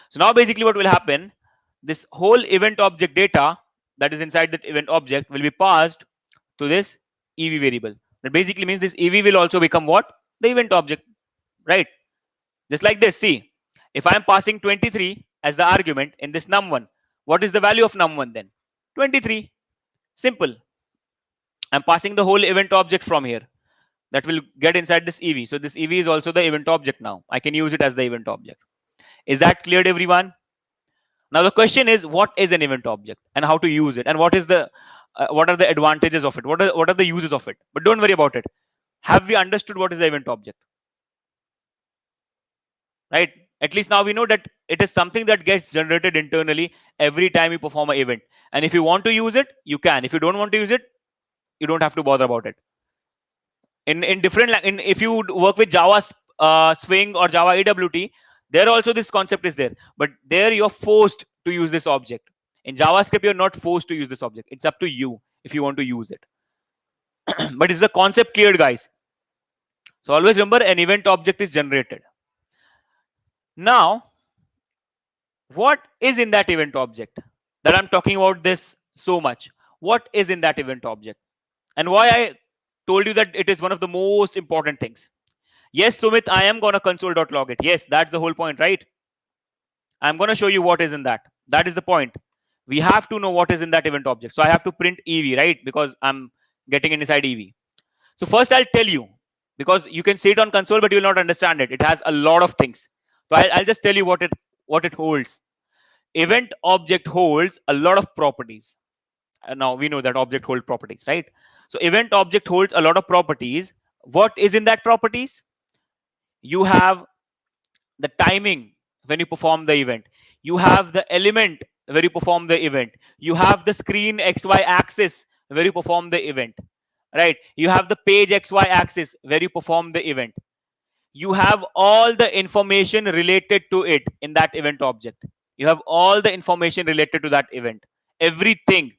So now basically what will happen, this whole event object data that is inside that event object will be passed to this EV variable. That basically means this EV will also become what? The event object, right? Just like this. See, if I am passing 23 as the argument in this num1, what is the value of num1 then? 23. Simple. I'm passing the whole event object from here. That will get inside this EV. So this EV is also the event object now. I can use it as the event object. Is that clear to everyone? Now the question is, what is an event object and how to use it, and what are the advantages of it? What are the uses of it? But don't worry about it. Have we understood what is the event object? right? At least now we know that it is something that gets generated internally every time you perform an event. And if you want to use it, you can. If you don't want to use it, you don't have to bother about it. In different if you work with Java Swing or Java AWT, there also this concept is there, but there you're forced to use this object. In JavaScript, you're not forced to use this object. It's up to you if you want to use it. But is the concept clear, guys? So always remember, an event object is generated. Now, what is in that event object that I'm talking about this so much? What is in that event object? And why I told you that it is one of the most important things. Yes, Sumit, I am going to console.log it. Yes, that's the whole point, right? I'm going to show you what is in that. That is the point. We have to know what is in that event object. So I have to print EV, right? Because I'm getting inside EV. So first I'll tell you, because you can see it on console, but you will not understand it. It has a lot of things. So I'll just tell you what it holds. Event object holds a lot of properties. Now we know that object hold properties, right? So event object holds a lot of properties. What is in that properties? You have the timing when you perform the event. You have the element where you perform the event. You have the screen XY axis where you perform the event, right? You have the page XY axis where you perform the event. You have all the information related to it in that event object. You have all the information related to that event. Everything,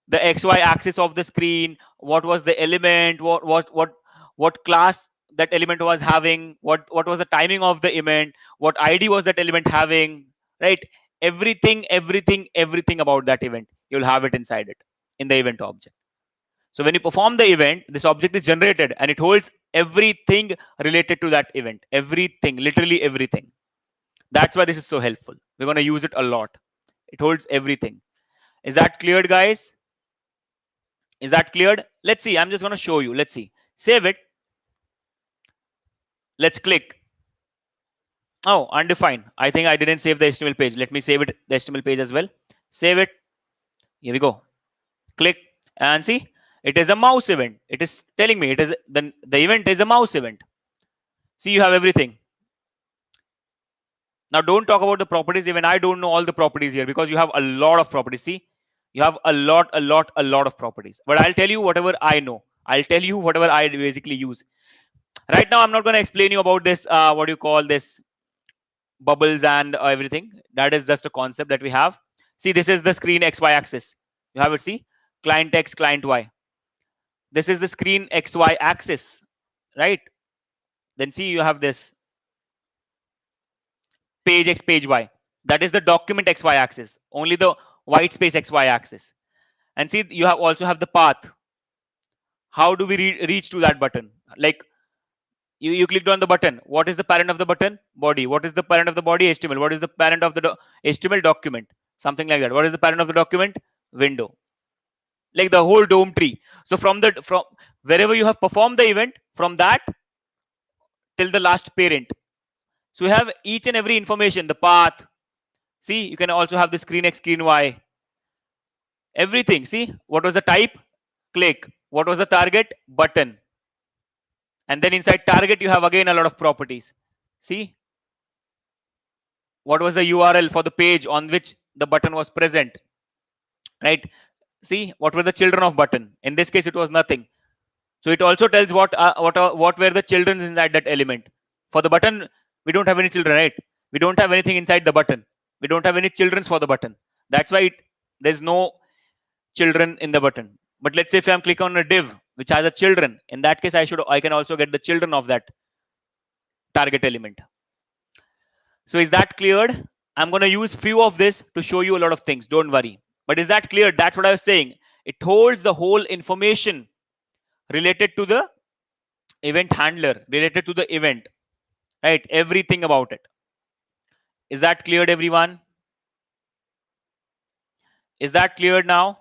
the XY axis of the screen, what was the element, what class that element was having, what was the timing of the event, what ID was that element having, right? Everything about that event, you'll have it inside it in the event object. So when you perform the event, this object is generated and it holds everything related to that event. Everything, literally everything. That's why this is so helpful. We're going to use it a lot. It holds everything. Is that cleared, guys? Is that cleared? Let's see. I'm just going to show you. Let's see. Save it. Let's click. Oh, undefined. I think I didn't save the HTML page. Let me save it, the HTML page as well. Save it. Here we go. Click and see. It is a mouse event. It is telling me it is the event is a mouse event. See, you have everything. Now, don't talk about the properties. Even I don't know all the properties here because you have a lot of properties. See, you have a lot of properties. But I'll tell you whatever I know. I'll tell you whatever I basically use. Right now, I'm not going to explain you about this. What do you call this? Bubbles and everything. That is just a concept that we have. See, this is the screen XY axis. You have it. See, client X, client Y. This is the screen XY axis, right? Then see, you have this page X, page Y. That is the document XY axis. Only the white space XY axis. And see, you have also have the path. How do we reach to that button? Like you clicked on the button. What is the parent of the button? Body. What is the parent of the body? HTML. What is the parent of the HTML document? Something like that. What is the parent of the document? Window. Like the whole DOM tree. So from wherever you have performed the event, from that till the last parent. So we have each and every information, the path. See, you can also have the screen X, screen Y. Everything. See, what was the type? Click. What was the target? Button. And then inside target, you have again a lot of properties. See, what was the URL for the page on which the button was present, right? See, what were the children of button? In this case, it was nothing. So it also tells what were the children inside that element. For the button, we don't have any children, right? We don't have anything inside the button. We don't have any childrens for the button. That's why there's no children in the button. But let's say if I'm clicking on a div which has a children, in that case, I can also get the children of that target element. So is that cleared? I'm going to use few of this to show you a lot of things. Don't worry. But is that clear? That's what I was saying. It holds the whole information related to the event handler, related to the event, right? Everything about it. Is that cleared, everyone? Is that cleared now?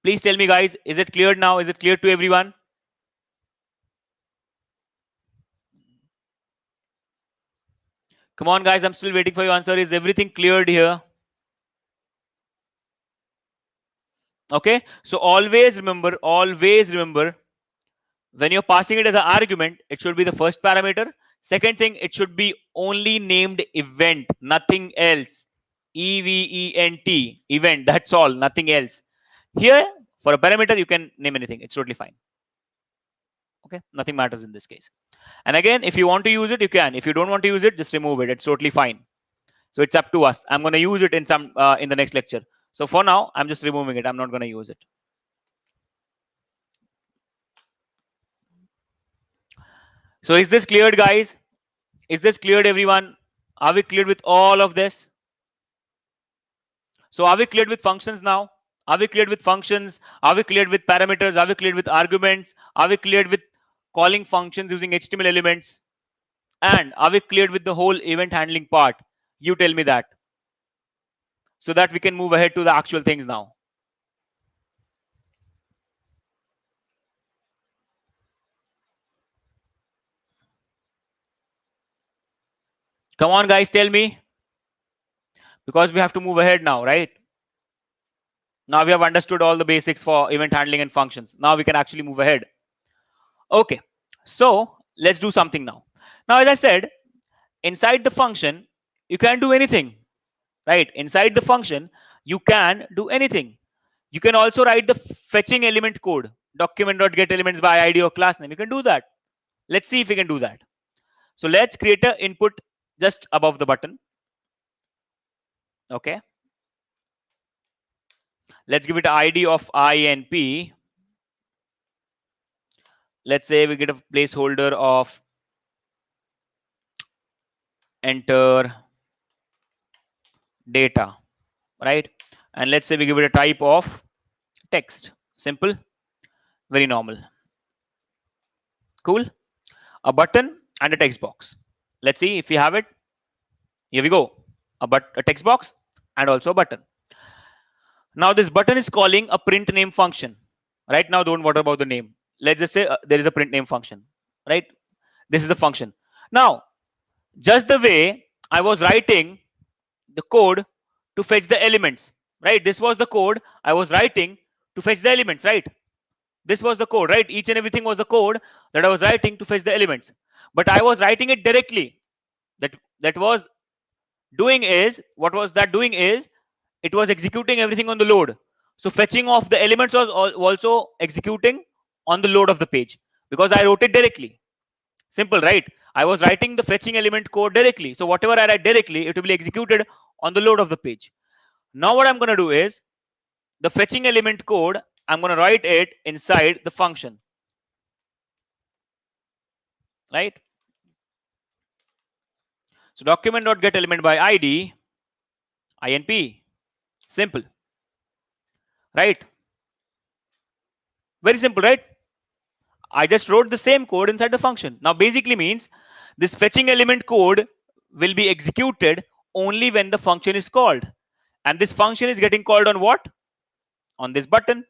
Please tell me, guys, is it cleared now? Is it clear to everyone? Come on, guys, I'm still waiting for your answer. Is everything cleared here? Okay, so always remember, when you're passing it as an argument, it should be the first parameter. Second thing, it should be only named event, nothing else. EVENT, event, that's all, nothing else. Here, for a parameter, you can name anything. It's totally fine. Okay, nothing matters in this case. And again, if you want to use it, you can. If you don't want to use it, just remove it. It's totally fine. So it's up to us. I'm going to use it in some in the next lecture. So for now, I'm just removing it. I'm not going to use it. So is this cleared, guys? Is this cleared, everyone? Are we cleared with all of this? So are we cleared with functions now? Are we cleared with functions? Are we cleared with parameters? Are we cleared with arguments? Are we cleared with calling functions using HTML elements? And are we cleared with the whole event handling part? You tell me that, so that we can move ahead to the actual things now. Come on, guys, tell me, because we have to move ahead now, right? Now we have understood all the basics for event handling and functions. Now we can actually move ahead. Okay, so let's do something now. Now, as I said, inside the function, you can do anything, right? Inside the function, you can do anything. You can also write the fetching element code, document.get elements by ID or class name. You can do that. Let's see if we can do that. So let's create an input just above the button. Okay. Let's give it an ID of INP. Let's say we get a placeholder of enter data, right? And let's say we give it a type of text. Simple, very normal. Cool. A button and a text box. Let's see if we have it. Here we go. A text box and also a button. Now this button is calling a print name function. Right now, don't worry about the name. Let's just say there is a print name function, right? This is the function. Now, just the way I was writing the code to fetch the elements, right? This was the code I was writing to fetch the elements, right? This was the code, right? Each and everything was the code that I was writing to fetch the elements. But I was writing it directly. That was doing is, what was that doing is, it was executing everything on the load. So fetching of the elements was also executing on the load of the page, because I wrote it directly. Simple, right? I was writing the fetching element code directly. So whatever I write directly, it will be executed on the load of the page. Now what I'm going to do is, the fetching element code, I'm going to write it inside the function, right? So document.get element by ID, INP. Simple, right? Very simple, right? I just wrote the same code inside the function. Now basically means this fetching element code will be executed only when the function is called. And this function is getting called on what? On this button.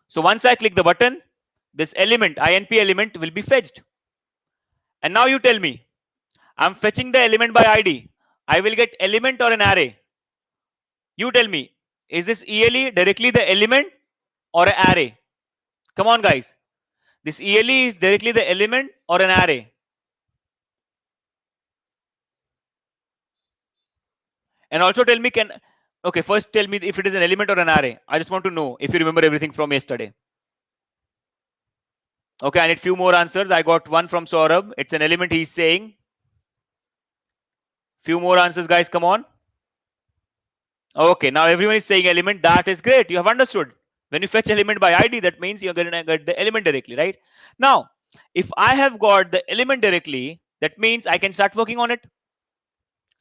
So once I click the button, this element, INP element, will be fetched. And now you tell me, I'm fetching the element by ID. I will get element or an array. You tell me, is this ELE directly the element or an array? Come on, guys. This ELE is directly the element or an array? And also tell me, okay, first tell me if it is an element or an array. I just want to know if you remember everything from yesterday. Okay, I need few more answers. I got one from Saurabh. It's an element, he's saying. Few more answers, guys. Come on. Okay, now everyone is saying element. That is great. You have understood. When you fetch element by ID, that means you're going to get the element directly, right? Now, if I have got the element directly, that means I can start working on it,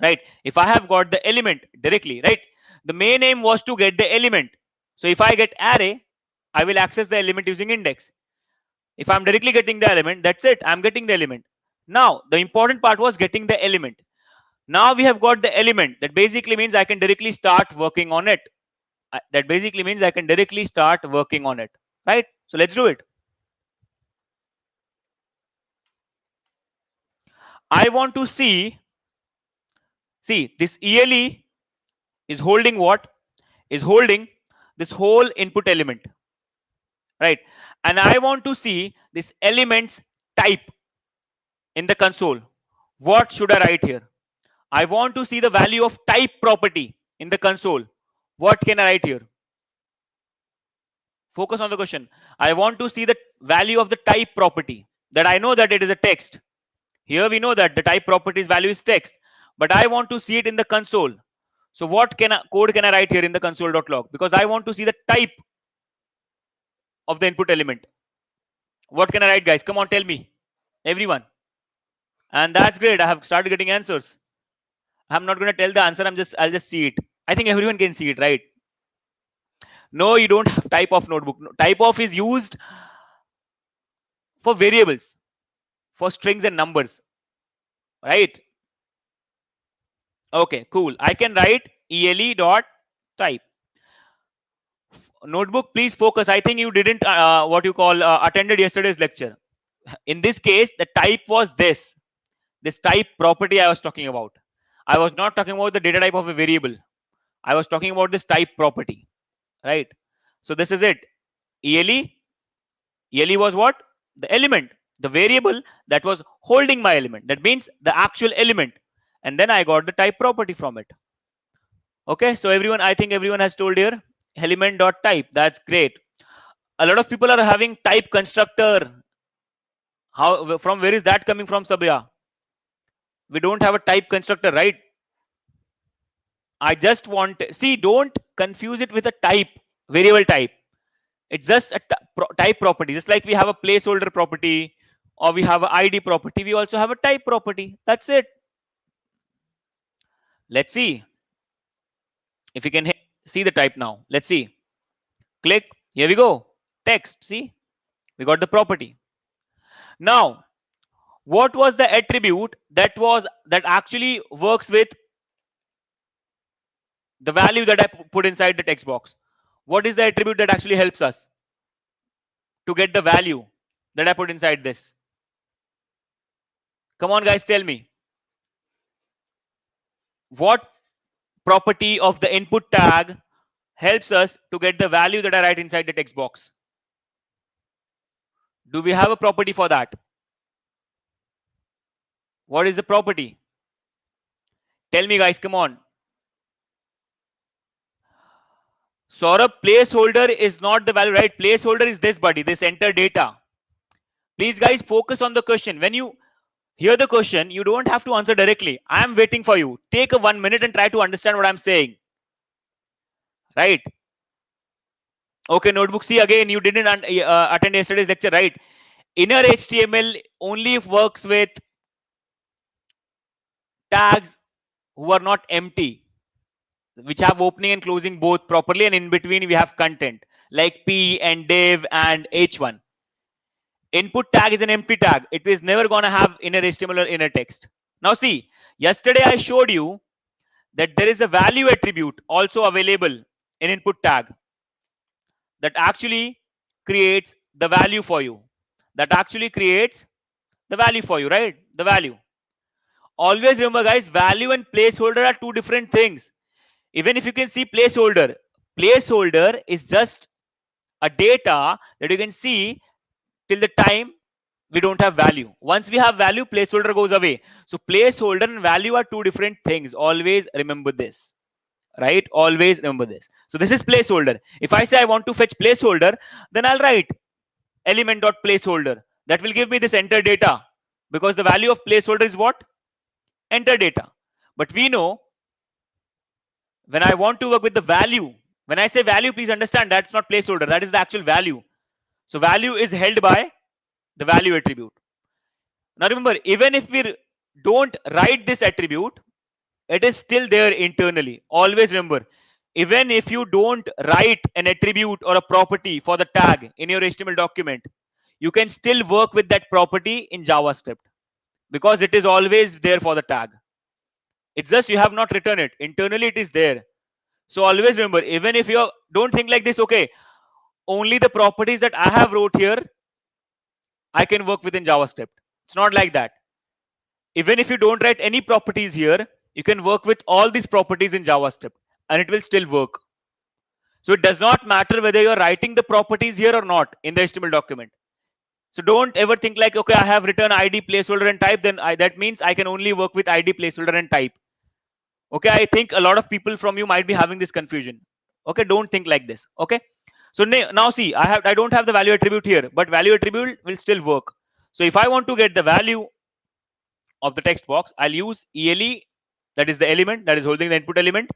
right? If I have got the element directly, right? The main aim was to get the element. So if I get array, I will access the element using index. If I'm directly getting the element, that's it. I'm getting the element. Now, the important part was getting the element. Now we have got the element. That basically means I can directly start working on it. That basically means I can directly start working on it, right? So let's do it. I want to see this ELE is holding what? Is holding this whole input element. right? And I want to see this elements type in the console. What should I write here? I want to see the value of type property in the console. What can I write here? Focus on the question. I want to see the value of the type property, that I know that it is a text. Here we know that the type property's value is text, but I want to see it in the console. So what code can I write here in the console.log? Because I want to see the type of the input element. What can I write, guys? Come on, tell me, everyone. And that's great. I have started getting answers. I'm not going to tell the answer. I'll just see it. I think everyone can see it, right? No, you don't have type of notebook. Type of is used for variables, for strings and numbers, right? Okay, cool. I can write ele dot type. Notebook, please focus. I think you didn't what you call attended yesterday's lecture. In this case, the type was this type property I was talking about. I was not talking about the data type of a variable. I was talking about this type property, right? So this is it. ele ele was what? The element, the variable that was holding my element. That means the actual element. And then I got the type property from it. Okay, so everyone, I think everyone has told here element dot type. That's great. A lot of people are having type constructor. How, from where is that coming from, Sabya? We don't have a type constructor, right? I just want, see, don't confuse it with a type, variable type. It's just a type property. Just like we have a placeholder property or we have an ID property, we also have a type property. That's it. Let's see if we can see the type now. Let's see. Click. Here we go. Text. See, we got the property. Now, what was the attribute that actually works with the value that I put inside the text box? What is the attribute that actually helps us to get the value that I put inside this? Come on, guys, tell me. What property of the input tag helps us to get the value that I write inside the text box? Do we have a property for that? What is the property? Tell me, guys, come on. Saurabh, placeholder is not the value, right? Placeholder is this, buddy, this enter data. Please, guys, focus on the question. When you hear the question, you don't have to answer directly. I am waiting for you. Take a 1 minute and try to understand what I'm saying. Right? Okay, notebook. See, again, you didn't attend yesterday's lecture, right? Inner HTML only works with tags who are not empty, which have opening and closing both properly, and in between we have content like p and div and h1. Input tag is an empty tag. It is never going to have inner HTML or inner text. Now see, yesterday I showed you that there is a value attribute also available in input tag that actually creates the value for you. That actually creates the value for you, right? The value. Always remember, guys, value and placeholder are two different things. Even if you can see placeholder is just a data that you can see till the time we don't have value. Once we have value, placeholder goes away. So placeholder and value are two different things. Always remember this, right? Always remember this. So this is placeholder. If I say I want to fetch placeholder, then I'll write element.placeholder. That will give me this enter data, because the value of placeholder is what? Enter data. But we know when I want to work with the value, when I say value, please understand that's not placeholder. That is the actual value. So value is held by the value attribute. Now remember, even if we don't write this attribute, it is still there internally. Always remember, even if you don't write an attribute or a property for the tag in your HTML document, you can still work with that property in JavaScript, because it is always there for the tag. It's just you have not written it. Internally, it is there. So always remember, even if you don't think like this, okay, only the properties that I have wrote here, I can work within JavaScript. It's not like that. Even if you don't write any properties here, you can work with all these properties in JavaScript and it will still work. So it does not matter whether you're writing the properties here or not in the HTML document. So don't ever think like, okay, I have written ID placeholder and type, then that means I can only work with ID placeholder and type. Okay, I think a lot of people from you might be having this confusion. Okay, don't think like this. Okay, so now see, I don't have the value attribute here, but value attribute will still work. So if I want to get the value of the text box, I'll use ele, that is the element that is holding the input element,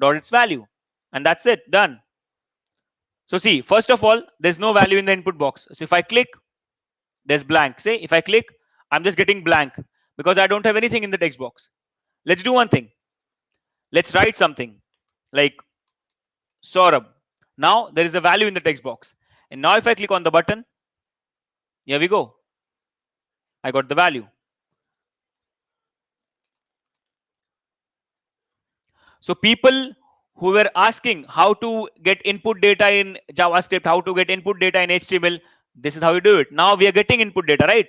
dot its value, and that's it, done. So see, first of all, there's no value in the input box. So if I click, there's blank. Say if I click, I'm just getting blank because I don't have anything in the text box. Let's do one thing. Let's write something like Saurabh. Now there is a value in the text box. And now if I click on the button, here we go. I got the value. So people who were asking how to get input data in JavaScript, how to get input data in HTML, this is how you do it. Now we are getting input data, right?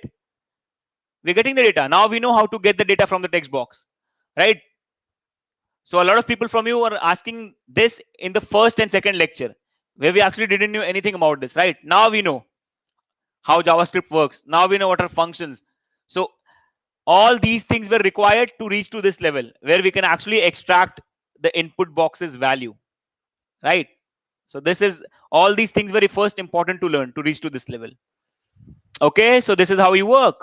We're getting the data. Now we know how to get the data from the text box, right? So a lot of people from you are asking this in the first and second lecture, where we actually didn't know anything about this, right? Now we know how JavaScript works. Now we know what are functions. So all these things were required to reach to this level where we can actually extract the input box's value, right? So this is all these things very first important to learn to reach to this level. Okay, so this is how you work.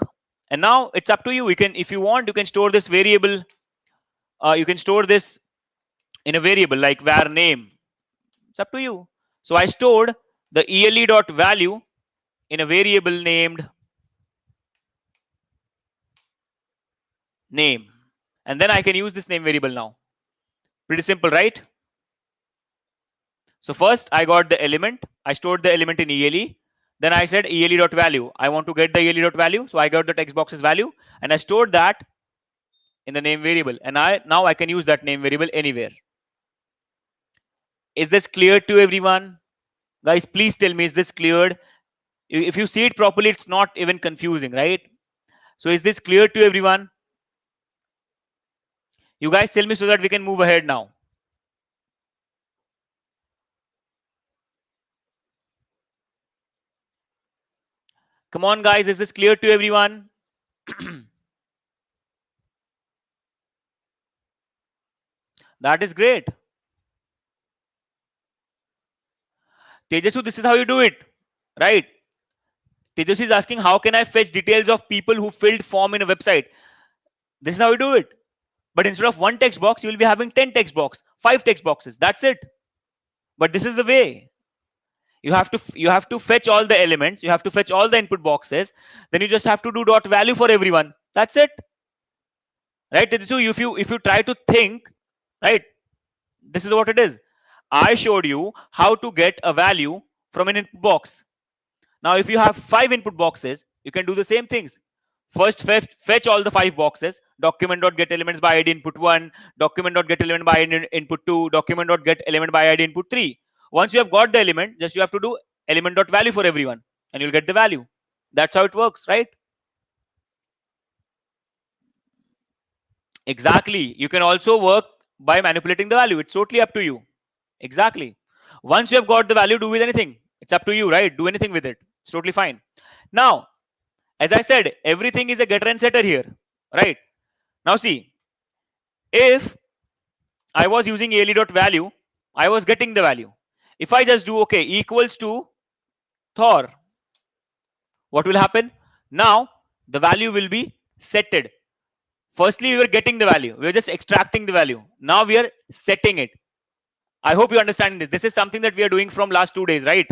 And now it's up to you. You can, if you want, you can store this variable. You can store this in a variable like var name. It's up to you. So I stored the ele dot value in a variable named name, and then I can use this name variable now. Pretty simple, right? So first I got the element. I stored the element in ele. Then I said ele dot value. I want to get the ele dot value, so I got the text box's value, and I stored that in the name variable. And now I can use that name variable anywhere. Is this clear to everyone? Guys, please tell me, is this cleared? If you see it properly, it's not even confusing, right? So is this clear to everyone? You guys tell me so that we can move ahead now. Come on, guys, is this clear to everyone? That is great. Tejasu, this is how you do it, right? Tejasu is asking, how can I fetch details of people who filled form in a website? This is how you do it. But instead of one text box, you will be having 10 text box, 5 text boxes. That's it. But this is the way. You have to fetch all the elements. You have to fetch all the input boxes. Then you just have to do dot value for everyone. That's it. Right? So if you try to think, right, this is what it is. I showed you how to get a value from an input box. Now, if you have 5 input boxes, you can do the same things. First, fetch all the 5 boxes. Document.get elements by id input 1, document.get element by id input 2, document.get element by id input 3. Once you have got the element, just you have to do element.value for everyone, and you'll get the value. That's how it works, right? Exactly. You can also work by manipulating the value. It's totally up to you. Exactly. Once you have got the value, do with anything. It's up to you, right? Do anything with it. It's totally fine. Now, as I said, everything is a getter and setter here, right? Now see, if I was using ele.value, I was getting the value. If I just do okay equals to Thor, what will happen? Now the value will be setted. Firstly, we were getting the value. We were just extracting the value. Now we are setting it. I hope you understand this. This is something that we are doing from last 2 days, right?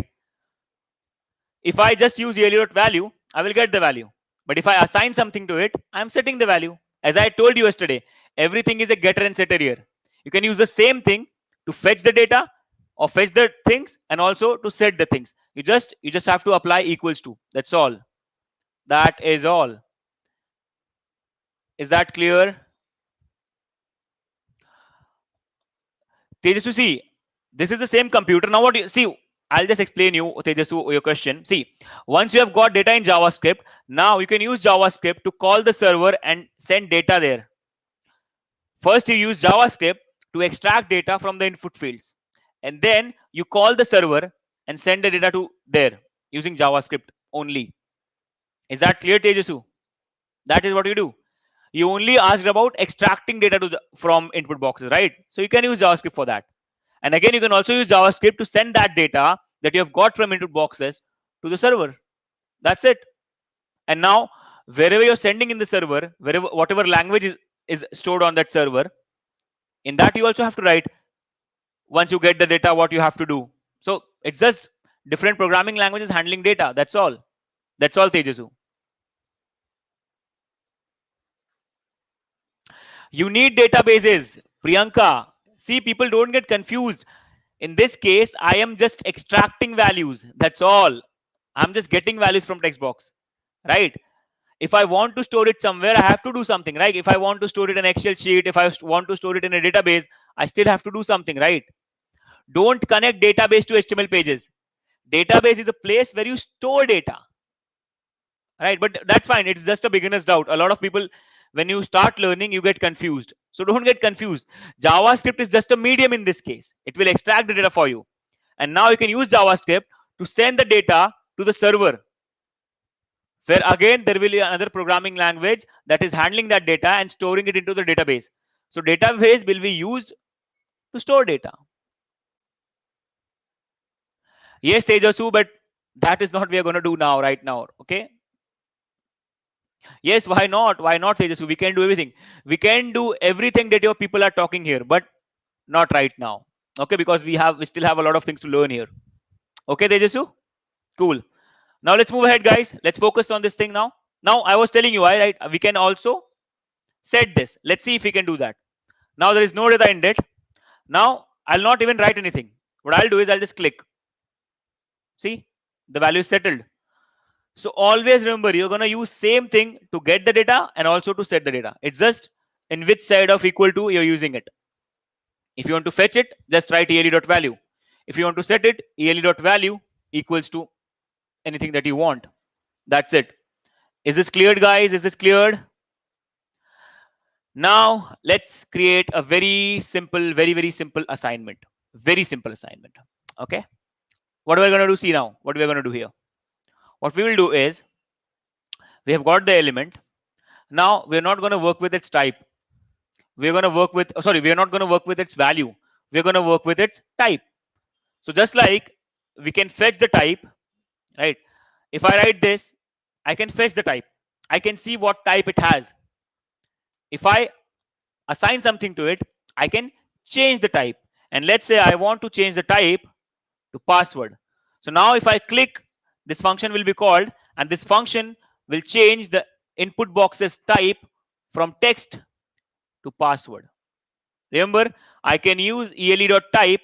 If I just use value, I will get the value. But if I assign something to it, I'm setting the value. As I told you yesterday, everything is a getter and setter here. You can use the same thing to fetch the data or fetch the things and also to set the things. You just have to apply equals to. That's all. That is all. Is that clear? Tejas, see, this is the same computer. Now what you see, I'll just explain you, Tejas, your question. See, once you have got data in JavaScript, now you can use JavaScript to call the server and send data there. First, you use JavaScript to extract data from the input fields. and then you call the server and send the data to there using JavaScript only. Is that clear, Tejasu? That is what you do. You only asked about extracting data from input boxes, right? So you can use JavaScript for that. And again, you can also use JavaScript to send that data that you have got from input boxes to the server. That's it. And now, wherever you're sending in the server, wherever whatever language is stored on that server, in that you also have to write once you get the data what you have to do. So it's just different programming languages handling data. That's all. That's all, Tejasu. You need databases, Priyanka. See, people don't get confused. In this case, I am just extracting values. That's all. I'm just getting values from text box, right? If I want to store it somewhere, I have to do something, right? If I want to store it in an Excel sheet, if I want to store it in a database, I still have to do something, right? Don't connect database to HTML pages. Database is a place where you store data, right? But that's fine. It's just a beginner's doubt. A lot of people, when you start learning, you get confused. So don't get confused. JavaScript is just a medium in this case. It will extract the data for you. And now you can use JavaScript to send the data to the server, where again there will be another programming language that is handling that data and storing it into the database. So database will be used to store data. Yes, Tejasu, but that is not we are going to do now, right now. Okay. Yes, why not? Why not, Tejasu? We can do everything. We can do everything that your people are talking here, but not right now. Okay, because we still have a lot of things to learn here. Okay, Tejasu? Cool. Now let's move ahead, guys. Let's focus on this thing now. Now I was telling you, right? We can also set this. Let's see if we can do that. Now there is no data in it. Now I'll not even write anything. What I'll do is I'll just click. See, the value is settled. So always remember, you're going to use same thing to get the data and also to set the data. It's just in which side of equal to you're using it. If you want to fetch it, just write ELE.value. If you want to set it, ELE.value equals to anything that you want. That's it. Is this cleared, guys? Is this cleared? Now let's create a very simple, very simple assignment. Very simple assignment. Okay. What are we going to do? See now. What we are going to do here? What we will do is we have got the element. Now we're not going to work with its type. We're going to work with, sorry, we're not going to work with its value. We're going to work with its type. So just like we can fetch the type, right? If I write this, I can fetch the type. I can see what type it has. If I assign something to it, I can change the type. And let's say I want to change the type to password. So now if I click, this function will be called, and this function will change the input box's type from text to password. Remember, I can use ele.type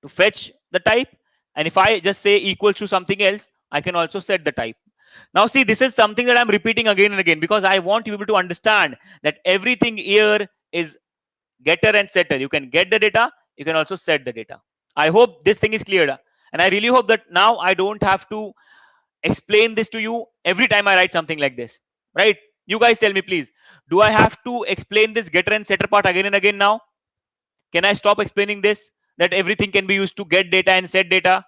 to fetch the type, and if I just say equals to something else, I can also set the type. Now see, this is something that I'm repeating again and again because I want people to understand that everything here is getter and setter. You can get the data, you can also set the data. I hope this thing is clear, and I really hope that now I don't have to explain this to you every time I write something like this, right? You guys tell me, please. Do I have to explain this getter and setter part again and again now? Can I stop explaining this? That everything can be used to get data and set data.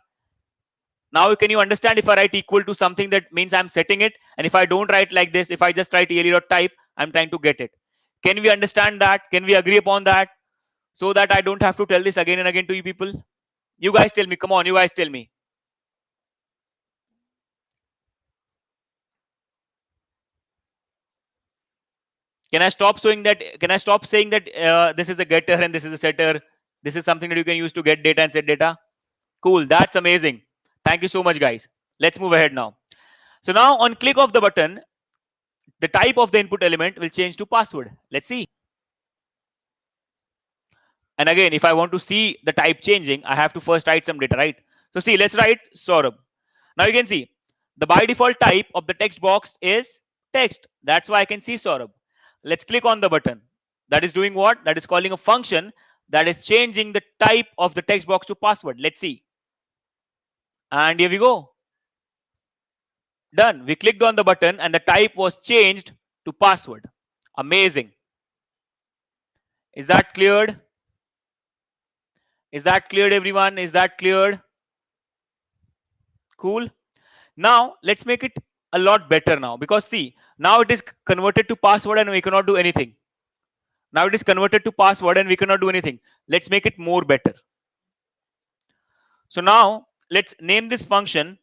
Now can you understand if I write equal to something, that means I'm setting it, and if I don't write like this, if I just write ele.type, I'm trying to get it. Can we understand that? Can we agree upon that? So that I don't have to tell this again and again to you people. You guys tell me. Come on, you guys tell me. Can I stop showing that? Can I stop saying that this is a getter and this is a setter? This is something that you can use to get data and set data. Cool. That's amazing. Thank you so much, guys. Let's move ahead now. So now on click of the button, the type of the input element will change to password. Let's see. And again, if I want to see the type changing, I have to first write some data, right? So see, let's write Saurabh. Now you can see the by default type of the text box is text. That's why I can see Saurabh. Let's click on the button. That is doing what? That is calling a function that is changing the type of the text box to password. Let's see. And here we go. Done. We clicked on the button and the type was changed to password. Amazing. Is that cleared? Is that cleared, everyone? Is that cleared? Cool. Now let's make it a lot better now, because see, now it is converted to password and we cannot do anything. Now it is converted to password and we cannot do anything. Let's make it more better. So now let's name this function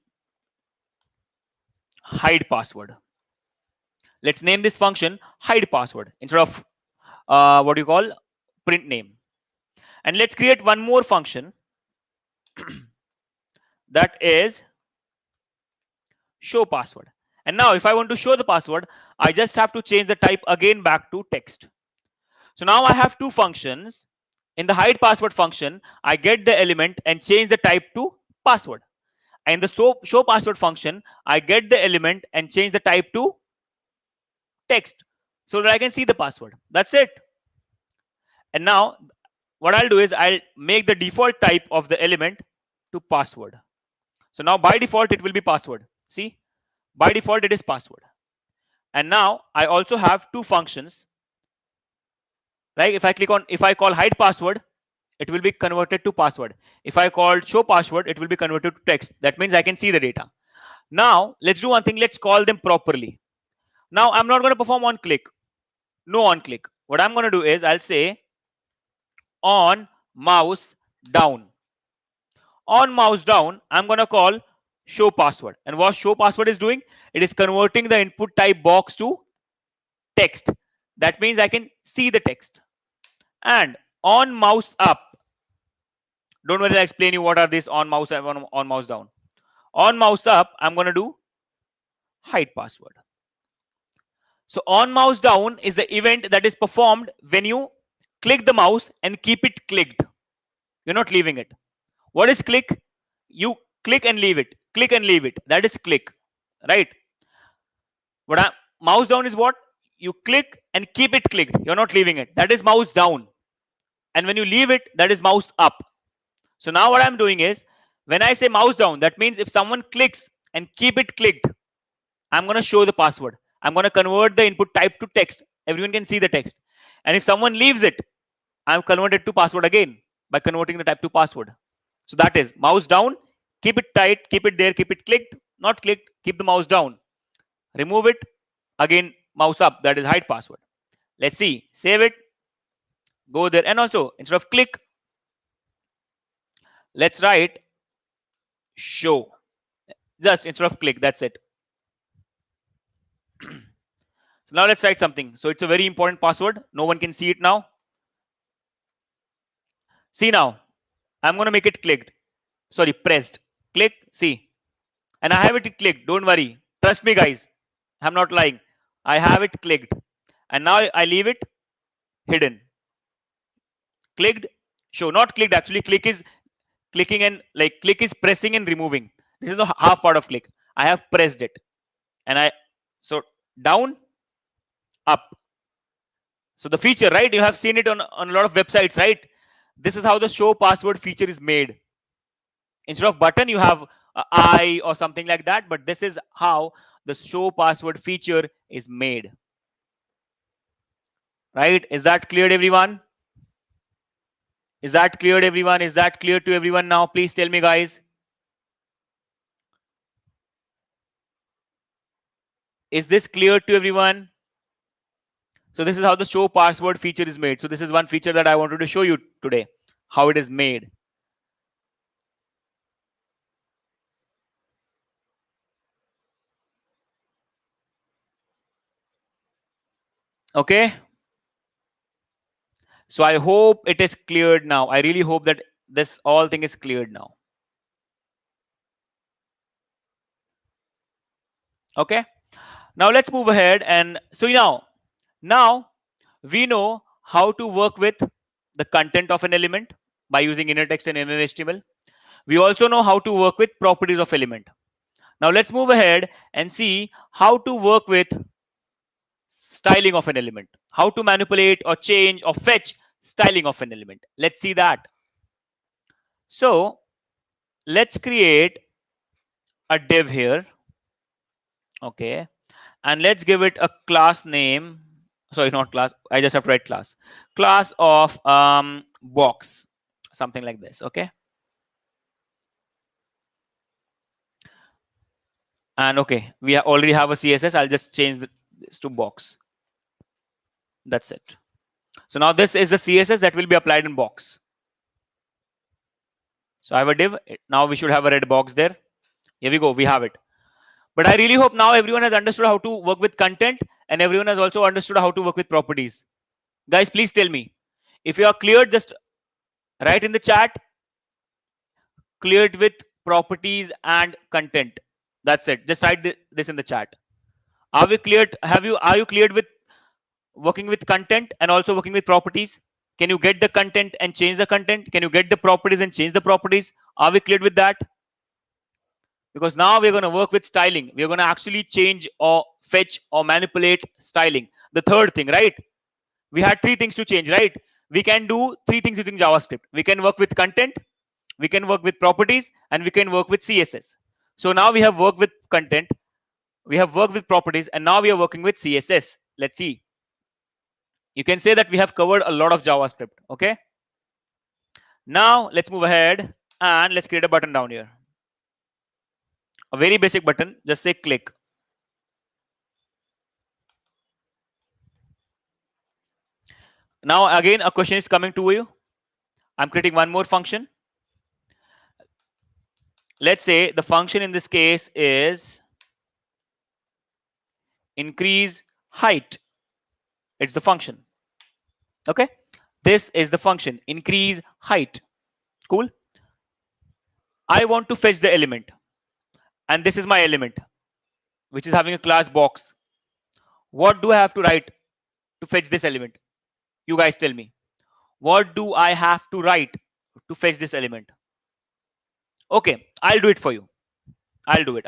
hide password. Let's name this function hide password instead of what you call print name. And let's create one more function that is show password. And now if I want to show the password, I just have to change the type again back to text. So now I have two functions. In the hide password function, I get the element and change the type to password. And the show password function, I get the element and change the type to text so that I can see the password. That's it. And now what I'll do is I'll make the default type of the element to password. So now by default, it will be password. See, by default, it is password. And now I also have two functions. Right? If I call hide password, it will be converted to password. If I call show password, it will be converted to text. That means I can see the data. Now let's do one thing. Let's call them properly. Now I'm not going to perform on click. No on click. What I'm going to do is I'll say on mouse down. On mouse down, I'm going to call show password. And what show password is doing, it is converting the input type box to text. That means I can see the text. And on mouse up, don't worry, I'll explain you what are these on mouse up, on mouse down. On mouse up, I'm going to do hide password. So on mouse down is the event that is performed when you click the mouse and keep it clicked. You're not leaving it. What is click? You click and leave it. Click and leave it. That is click, right? Mouse down is what? You click and keep it clicked. You're not leaving it. That is mouse down. And when you leave it, that is mouse up. So now what I'm doing is, when I say mouse down, that means if someone clicks and keep it clicked, I'm going to show the password. I'm going to convert the input type to text. Everyone can see the text. And if someone leaves it, I'm converted to password again by converting the type to password. So that is mouse down, keep it tight, keep it there, keep it clicked, not clicked, keep the mouse down. Remove it, again mouse up, that is hide password. Let's see, save it, go there, and also instead of click, let's write show. Just instead of click, that's it. So now let's write something. So it's a very important password. No one can see it now. See now, I'm going to make it clicked. Sorry, pressed. Click, see. And I have it clicked. Don't worry. Trust me, guys. I'm not lying. I have it clicked. And now I leave it hidden. Clicked, show. Not clicked, actually. Click is clicking and like click is pressing and removing. This is the half part of click. I have pressed it. And so down, up. So the feature, right? You have seen it on a lot of websites, right? This is how the show password feature is made. Instead of button, you have I or something like that. But this is how the show password feature is made. Right? Is that clear, everyone? Is that clear, everyone? Is that clear to everyone now? Please tell me, guys. Is this clear to everyone? So this is how the show password feature is made. So this is one feature that I wanted to show you today, how it is made. Okay. So I hope it is cleared now. I really hope that this all thing is cleared now. Okay. Now let's move ahead. And so now we know how to work with the content of an element by using inner text and inner HTML. We also know how to work with properties of element. Now let's move ahead and see how to work with styling of an element, how to manipulate or change or fetch styling of an element. Let's see that. So let's create a div here. Okay. And let's give it a class name. Sorry, not class. I just have to write class. Class of box. something like this. Okay. And okay, we already have a CSS. I'll just change this to box. That's it. So now this is the CSS that will be applied in box. So I have a div. Now we should have a red box there. Here we go. We have it. But I really hope now everyone has understood how to work with content, and everyone has also understood how to work with properties. Guys, please tell me. If you are cleared, just write in the chat, cleared with properties and content. That's it. Just write this in the chat. Are we cleared? Are you cleared with working with content and also working with properties? Can you get the content and change the content? Can you get the properties and change the properties? Are we cleared with that? Because now we're going to work with styling. We're going to actually change or fetch or manipulate styling. The third thing, right? We had three things to change, right? We can do three things using JavaScript. We can work with content, we can work with properties, and we can work with CSS. So now we have worked with content, we have worked with properties, and now we are working with CSS. Let's see. You can say that we have covered a lot of JavaScript. Okay. Now let's move ahead and let's create a button down here. A very basic button. Just say click. Now again, a question is coming to you. I'm creating one more function. Let's say the function in this case is increase height. It's the function. Okay. This is the function increase height. Cool. I want to fetch the element, and this is my element, which is having a class box. What do I have to write to fetch this element? You guys tell me. What do I have to write to fetch this element? Okay, I'll do it for you. I'll do it.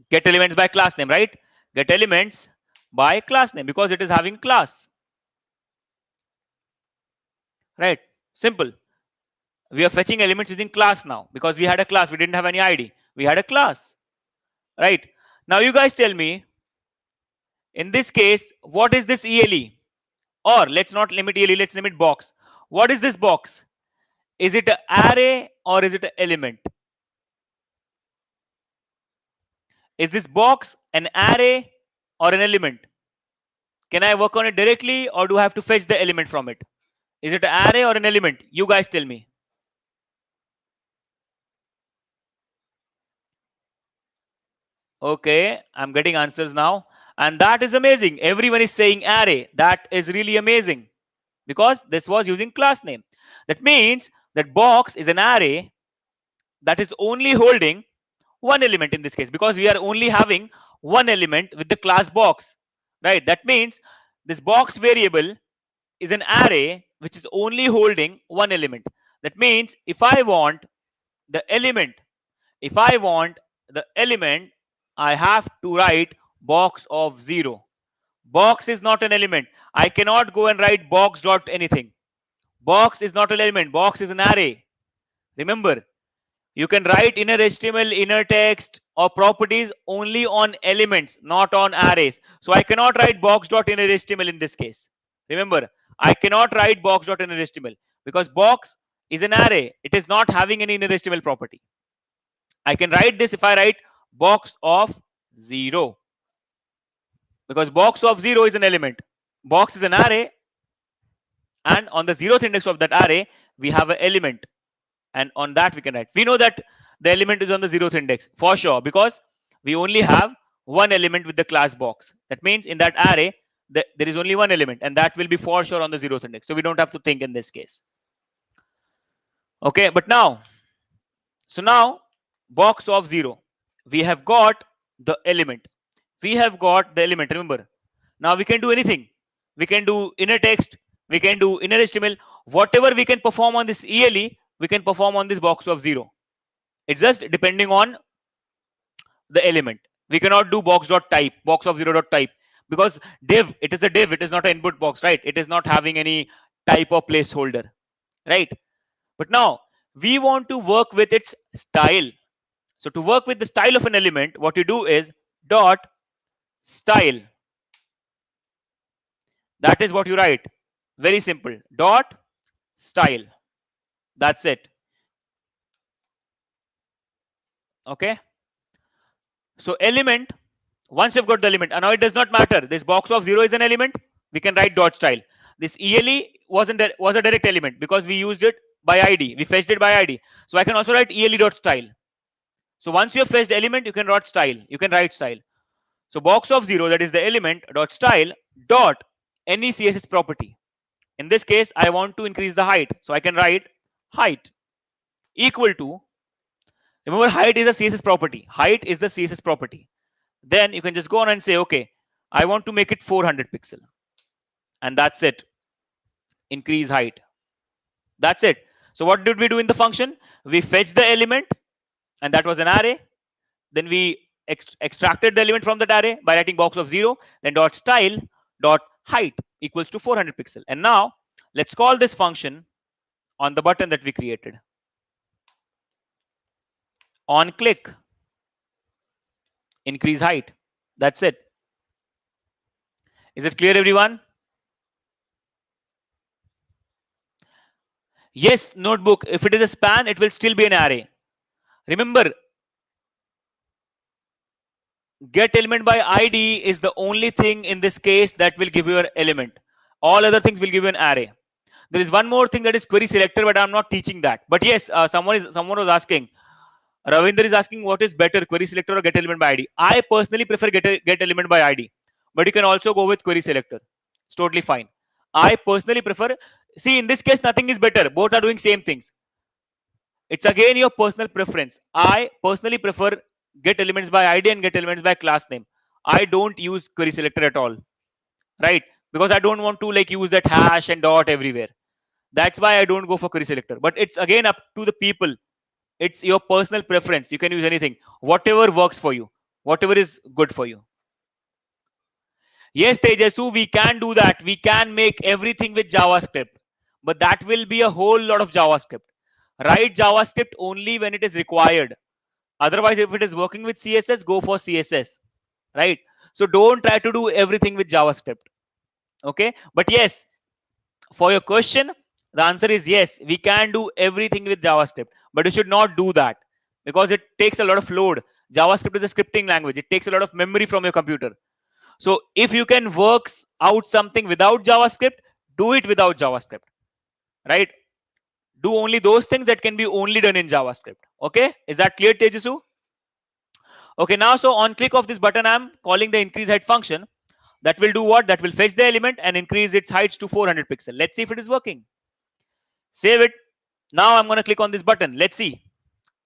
Get elements by class name, right? Get elements by class name because it is having class. Right? Simple. We are fetching elements using class now because we had a class. We didn't have any ID. We had a class. Right? Now you guys tell me, in this case, what is this ELE? Or let's not limit ELE, let's limit box. What is this box? Is it an array or is it an element? Is this box an array or an element? Can I work on it directly or do I have to fetch the element from it? Is it an array or an element? You guys tell me. Okay, I'm getting answers now. And that is amazing. Everyone is saying array. That is really amazing because this was using class name. That means that box is an array that is only holding one element in this case because we are only having one element with the class box, right? That means this box variable is an array which is only holding one element. That means if I want the element, I have to write box of 0. Box is not an element. I cannot go and write box dot anything. Box is not an element. Box is an array. Remember, you can write inner HTML, inner text, or properties only on elements, not on arrays. So I cannot write box dot inner HTML in this case. Remember, I cannot write box dot inner HTML because box is an array. It is not having any inner HTML property. I can write this if I write box of 0 because box of 0 is an element. Box is an array, and on the 0th index of that array, we have an element. And on that we can write. We know that the element is on the 0th index for sure because we only have one element with the class box. That means in that array there is only one element and that will be for sure on the 0th index. So we don't have to think in this case. Okay, but now, so now box of 0, we have got the element. We have got the element. Remember, now we can do anything. We can do inner text, we can do inner HTML, whatever we can perform on this ELE, we can perform on this box of 0. It's just depending on the element. We cannot do box dot type, box of 0 dot type, because div, it is a div, it is not an input box, right? It is not having any type or placeholder, right? But now we want to work with its style. So to work with the style of an element, what you do is dot style. That is what you write. Very simple. Dot style. That's it. Okay. So element, once you've got the element, and now it does not matter. This box of 0 is an element. We can write dot style. This ELE was a direct element because we used it by ID. We fetched it by ID. So I can also write ELE dot style. So once you have fetched the element, you can write style. You can write style. So box of 0, that is the element dot style dot any CSS property. In this case, I want to increase the height. So I can write height equal to, remember height is a CSS property. Height is the CSS property. Then you can just go on and say, okay, I want to make it 400 pixel. And that's it. Increase height. That's it. So what did we do in the function? We fetched the element, and that was an array. Then we extracted the element from that array by writing box of 0, then dot style dot height equals to 400 pixel. And now let's call this function on the button that we created. On click, increase height. That's it. Is it clear, everyone? Yes, notebook. If it is a span, it will still be an array. Remember, get element by ID is the only thing in this case that will give you an element. All other things will give you an array. There is one more thing, that is query selector, but I'm not teaching that. But yes, someone was asking. Ravinder is asking what is better, query selector or get element by ID. I personally prefer get element by ID, but you can also go with query selector. It's totally fine. I personally prefer. See, in this case, nothing is better. Both are doing same things. It's again your personal preference. I personally prefer get elements by ID and get elements by class name. I don't use query selector at all, right? Because I don't want to like use that hash and dot everywhere. That's why I don't go for query selector. But it's again up to the people. It's your personal preference. You can use anything, whatever works for you, whatever is good for you. Yes, Tejasu, we can do that. We can make everything with JavaScript, but that will be a whole lot of JavaScript. Write JavaScript only when it is required. Otherwise, if it is working with CSS, go for CSS, right? So don't try to do everything with JavaScript. Okay, but yes, for your question, the answer is yes, we can do everything with JavaScript, but you should not do that because it takes a lot of load. JavaScript is a scripting language. It takes a lot of memory from your computer. So if you can work out something without JavaScript, do it without JavaScript, right? Do only those things that can be only done in JavaScript. Okay, is that clear, Tejasu? Okay, now so on click of this button, I'm calling the increase height function. That will do what? That will fetch the element and increase its heights to 400 pixel. Let's see if it is working. Save it. Now I'm going to click on this button. Let's see.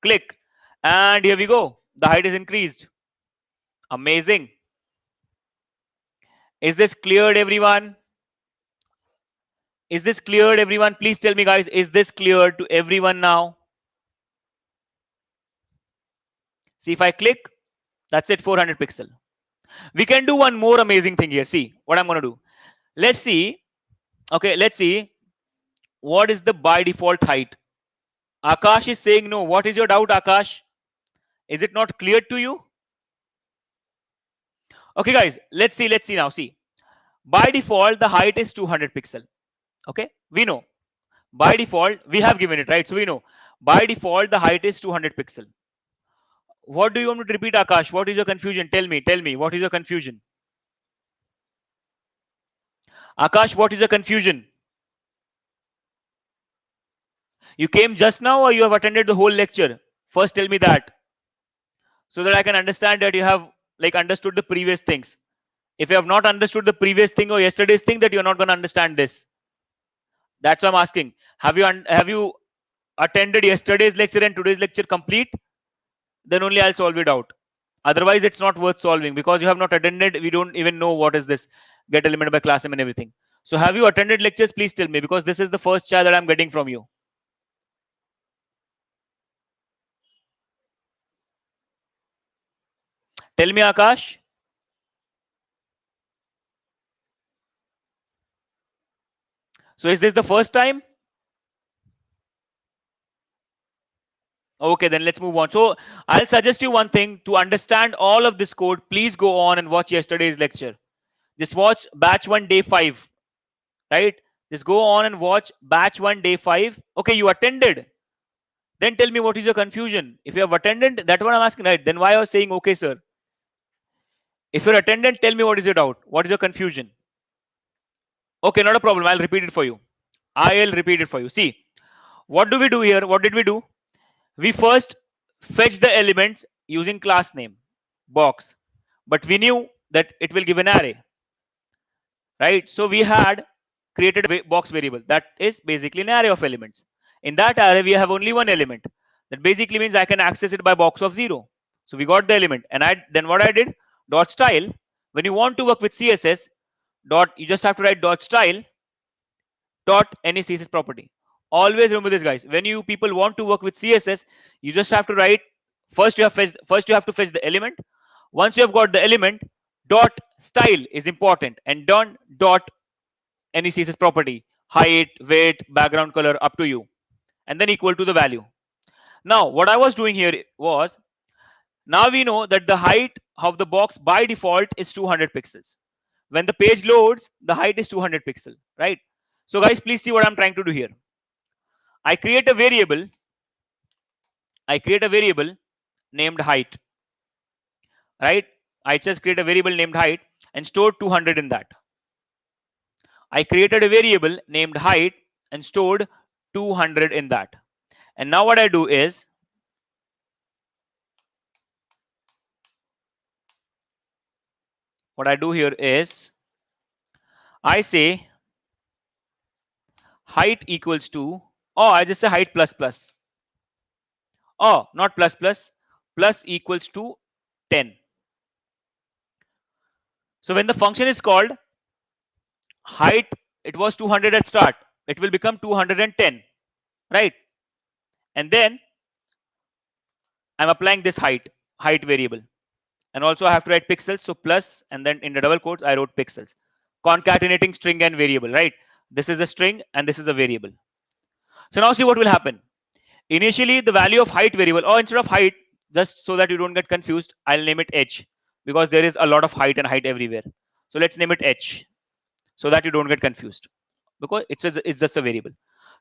Click. And here we go. The height is increased. Amazing. Is this cleared, everyone? Is this cleared, everyone? Please tell me, guys, is this clear to everyone now? See, if I click, that's it, 400 pixel. We can do one more amazing thing here. See what I'm going to do. Let's see. Okay, let's see. What is the by default height? Akash is saying no. What is your doubt, Akash? Is it not clear to you? Okay, guys, let's see. Let's see now. See, by default, the height is 200 pixel. Okay, we know. By default, we have given it, right? So we know. By default, the height is 200 pixel. What do you want me to repeat, Akash? What is your confusion? Tell me. Tell me. What is your confusion? Akash, what is your confusion? You came just now or you have attended the whole lecture? First, tell me that so that I can understand that you have like understood the previous things. If you have not understood the previous thing or yesterday's thing, that you're not going to understand this. That's what I'm asking. Have you attended yesterday's lecture and today's lecture complete? Then only I'll solve it out. Otherwise, it's not worth solving because you have not attended. We don't even know what is this get element by class name and everything. So have you attended lectures? Please tell me because this is the first chat that I'm getting from you. Tell me, Akash. So is this the first time? Okay, then let's move on. So I'll suggest you one thing to understand all of this code. Please go on and watch yesterday's lecture. Just watch batch 1 day 5, right? Just go on and watch batch 1 day 5. Okay, you attended. Then tell me what is your confusion. If you have attended, that's what I'm asking, right? Then why are you saying okay, sir? If you're attendant, tell me what is your doubt. What is your confusion? Okay, not a problem. I'll repeat it for you. I'll repeat it for you. See, what do we do here? What did we do? We first fetch the elements using class name box, but we knew that it will give an array, right? So we had created a box variable that is basically an array of elements. In that array, we have only one element. That basically means I can access it by box of 0. So we got the element, and I then what I did, dot style. When you want to work with CSS, dot you just have to write dot style dot any CSS property. Always remember this, guys. When you people want to work with CSS, you just have to write first you have to fetch the element. Once you have got the element, dot style is important, and dot any CSS property, height, weight, background color, up to you, and then equal to the value. Now, what I was doing here was, now we know that the height of the box by default is 200 pixels. When the page loads, the height is 200 pixels, right? So guys, please see what I'm trying to do here. I create a variable. I create a variable named height, right? I just create a variable named height and store 200 in that. I created a variable named height and stored 200 in that. And now what I do is, what I do here is, I say height equals to, oh, I just say height plus plus. Oh, not plus plus, plus equals to 10. So when the function is called, height, it was 200 at start, it will become 210, right? And then I'm applying this height variable. And also I have to write pixels. So plus, and then in the double quotes, I wrote pixels. Concatenating string and variable, right? This is a string and this is a variable. So now see what will happen. Initially, the value of height variable, or instead of height, just so that you don't get confused, I'll name it h, because there is a lot of height and height everywhere. So let's name it h so that you don't get confused, because it's just a variable.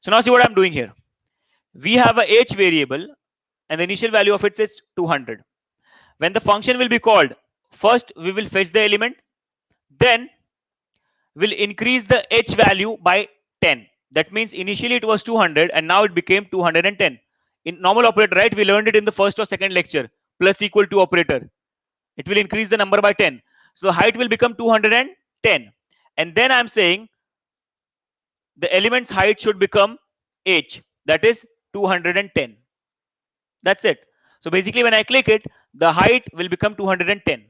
So now see what I'm doing here. We have a h variable and the initial value of it is 200. When the function will be called, first we will fetch the element, then we'll increase the h value by 10. That means initially it was 200 and now it became 210. In normal operator, right? We learned it in the first or second lecture. Plus equal to operator. It will increase the number by 10. So the height will become 210. And then I'm saying the element's height should become h. That is 210. That's it. So basically when I click it, the height will become 210.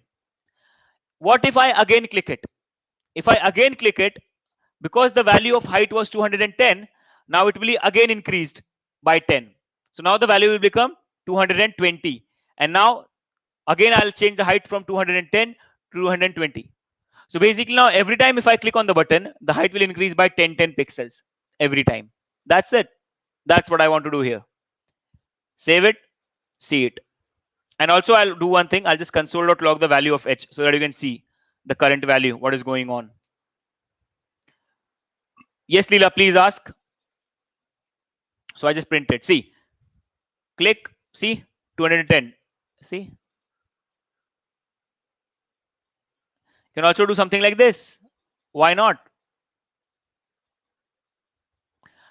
What if I again click it? If I again click it, because the value of height was 210, now it will be again increased by 10. So now the value will become 220. And now again I'll change the height from 210 to 220. So basically now every time if I click on the button, the height will increase by 10 pixels every time. That's it. That's what I want to do here. Save it, see it. And also I'll do one thing. I'll just console.log the value of h so that you can see the current value, what is going on. Yes, Leela, please ask. So I just printed. See, click, see, 210. See, you can also do something like this. Why not?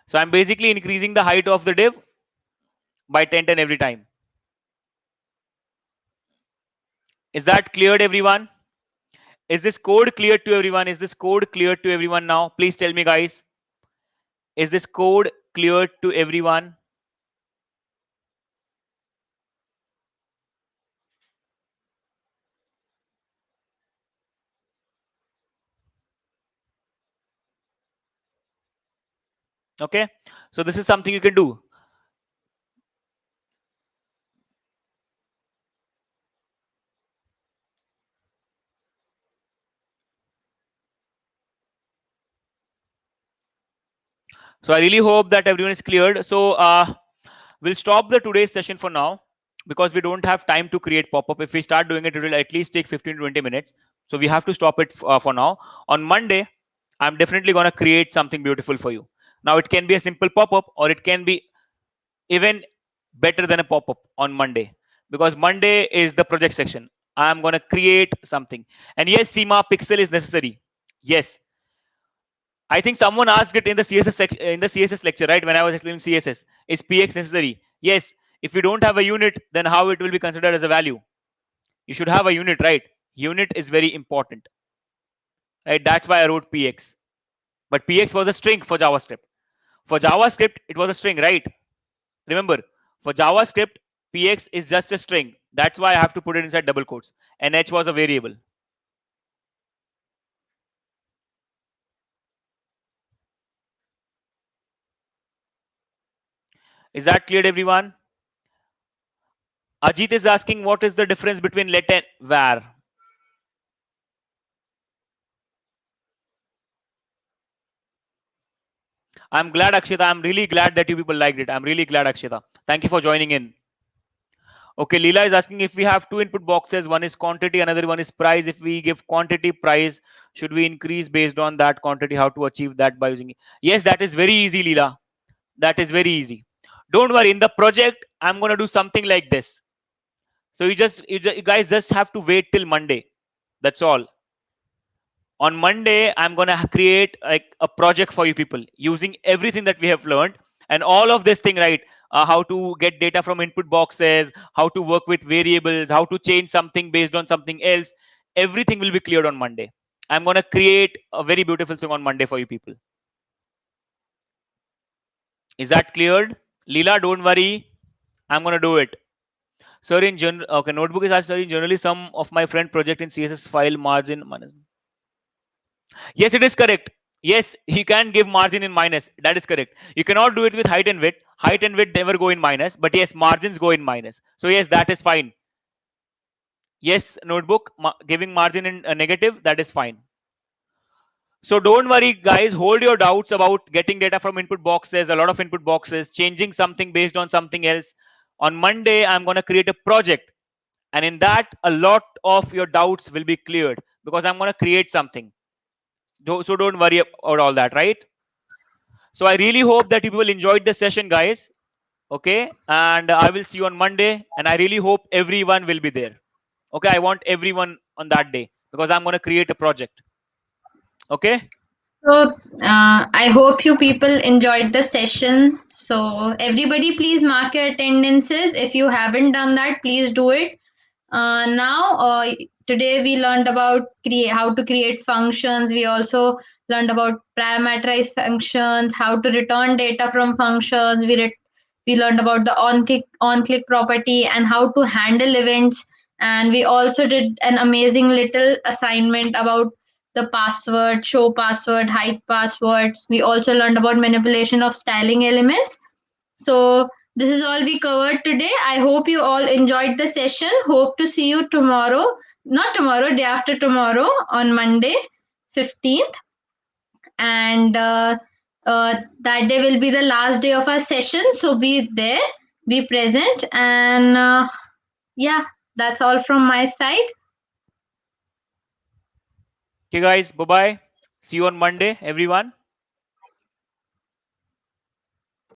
So I'm basically increasing the height of the div by 10 every time. Is that cleared, everyone? Is this code clear to everyone? Is this code clear to everyone now? Please tell me, guys. Is this code clear to everyone? Okay. So this is something you can do. So I really hope that everyone is cleared. So We'll stop the today's session for now because we don't have time to create pop-up. If we start doing it, it will at least take 15 to 20 minutes. So we have to stop it for now. On Monday, I'm definitely going to create something beautiful for you. Now it can be a simple pop-up, or it can be even better than a pop-up on Monday, because Monday is the project section. I'm going to create something. And yes, Seema, pixel is necessary. Yes, I think someone asked it in the in the CSS lecture, right? When I was explaining CSS, is PX necessary? Yes. If you don't have a unit, then how it will be considered as a value? You should have a unit, right? Unit is very important, right? That's why I wrote PX. But PX was a string for JavaScript. For JavaScript, it was a string, right? Remember, for JavaScript, PX is just a string. That's why I have to put it inside double quotes. And H was a variable. Is that clear, everyone? Ajit is asking what is the difference between let and var. I'm glad, Akshita. I'm really glad that you people liked it. I'm really glad, Akshita. Thank you for joining in. Okay, Leela is asking if we have two input boxes, one is quantity, another one is price. If we give quantity price, should we increase based on that quantity? How to achieve that by using it? Yes, that is very easy, Leela. That is very easy. Don't worry. In the project, I'm gonna do something like this. So you guys just have to wait till Monday. That's all. On Monday, I'm going to create like a project for you people using everything that we have learned, and all of this thing, right? How to get data from input boxes, how to work with variables, how to change something based on something else. Everything will be cleared on Monday. I'm going to create a very beautiful thing on Monday for you people. Is that cleared? Leela, don't worry. I'm going to do it. Sir, in general, okay, notebook is asked, sir, in generally some of my friend project in CSS file margin minus. Yes, it is correct. Yes, he can give margin in minus. That is correct. You cannot do it with height and width. Height and width never go in minus, but yes, margins go in minus. So yes, that is fine. Yes, notebook giving margin in negative, that is fine. So don't worry, guys. Hold your doubts about getting data from input boxes, a lot of input boxes, changing something based on something else. On Monday, I'm going to create a project. And in that, a lot of your doubts will be cleared because I'm going to create something. So don't worry about all that, right? So I really hope that you people enjoyed the session, guys. Okay, and I will see you on Monday. And I really hope everyone will be there. Okay, I want everyone on that day because I'm going to create a project. Okay.
So, I hope you people enjoyed the session. So, everybody, please mark your attendances. If you haven't done that, please do it. Now, today we learned about how to create functions. We also learned about parameterized functions, how to return data from functions. We learned about the on click property and how to handle events. And we also did an amazing little assignment about the password, show password, hide passwords. We also learned about manipulation of styling elements. So this is all we covered today. I hope you all enjoyed the session. Hope to see you tomorrow. Not tomorrow, day after tomorrow on Monday, 15th. And that day will be the last day of our session. So be there, be present. And yeah, that's all from my side.
Okay, guys. Bye bye. See you on Monday, everyone.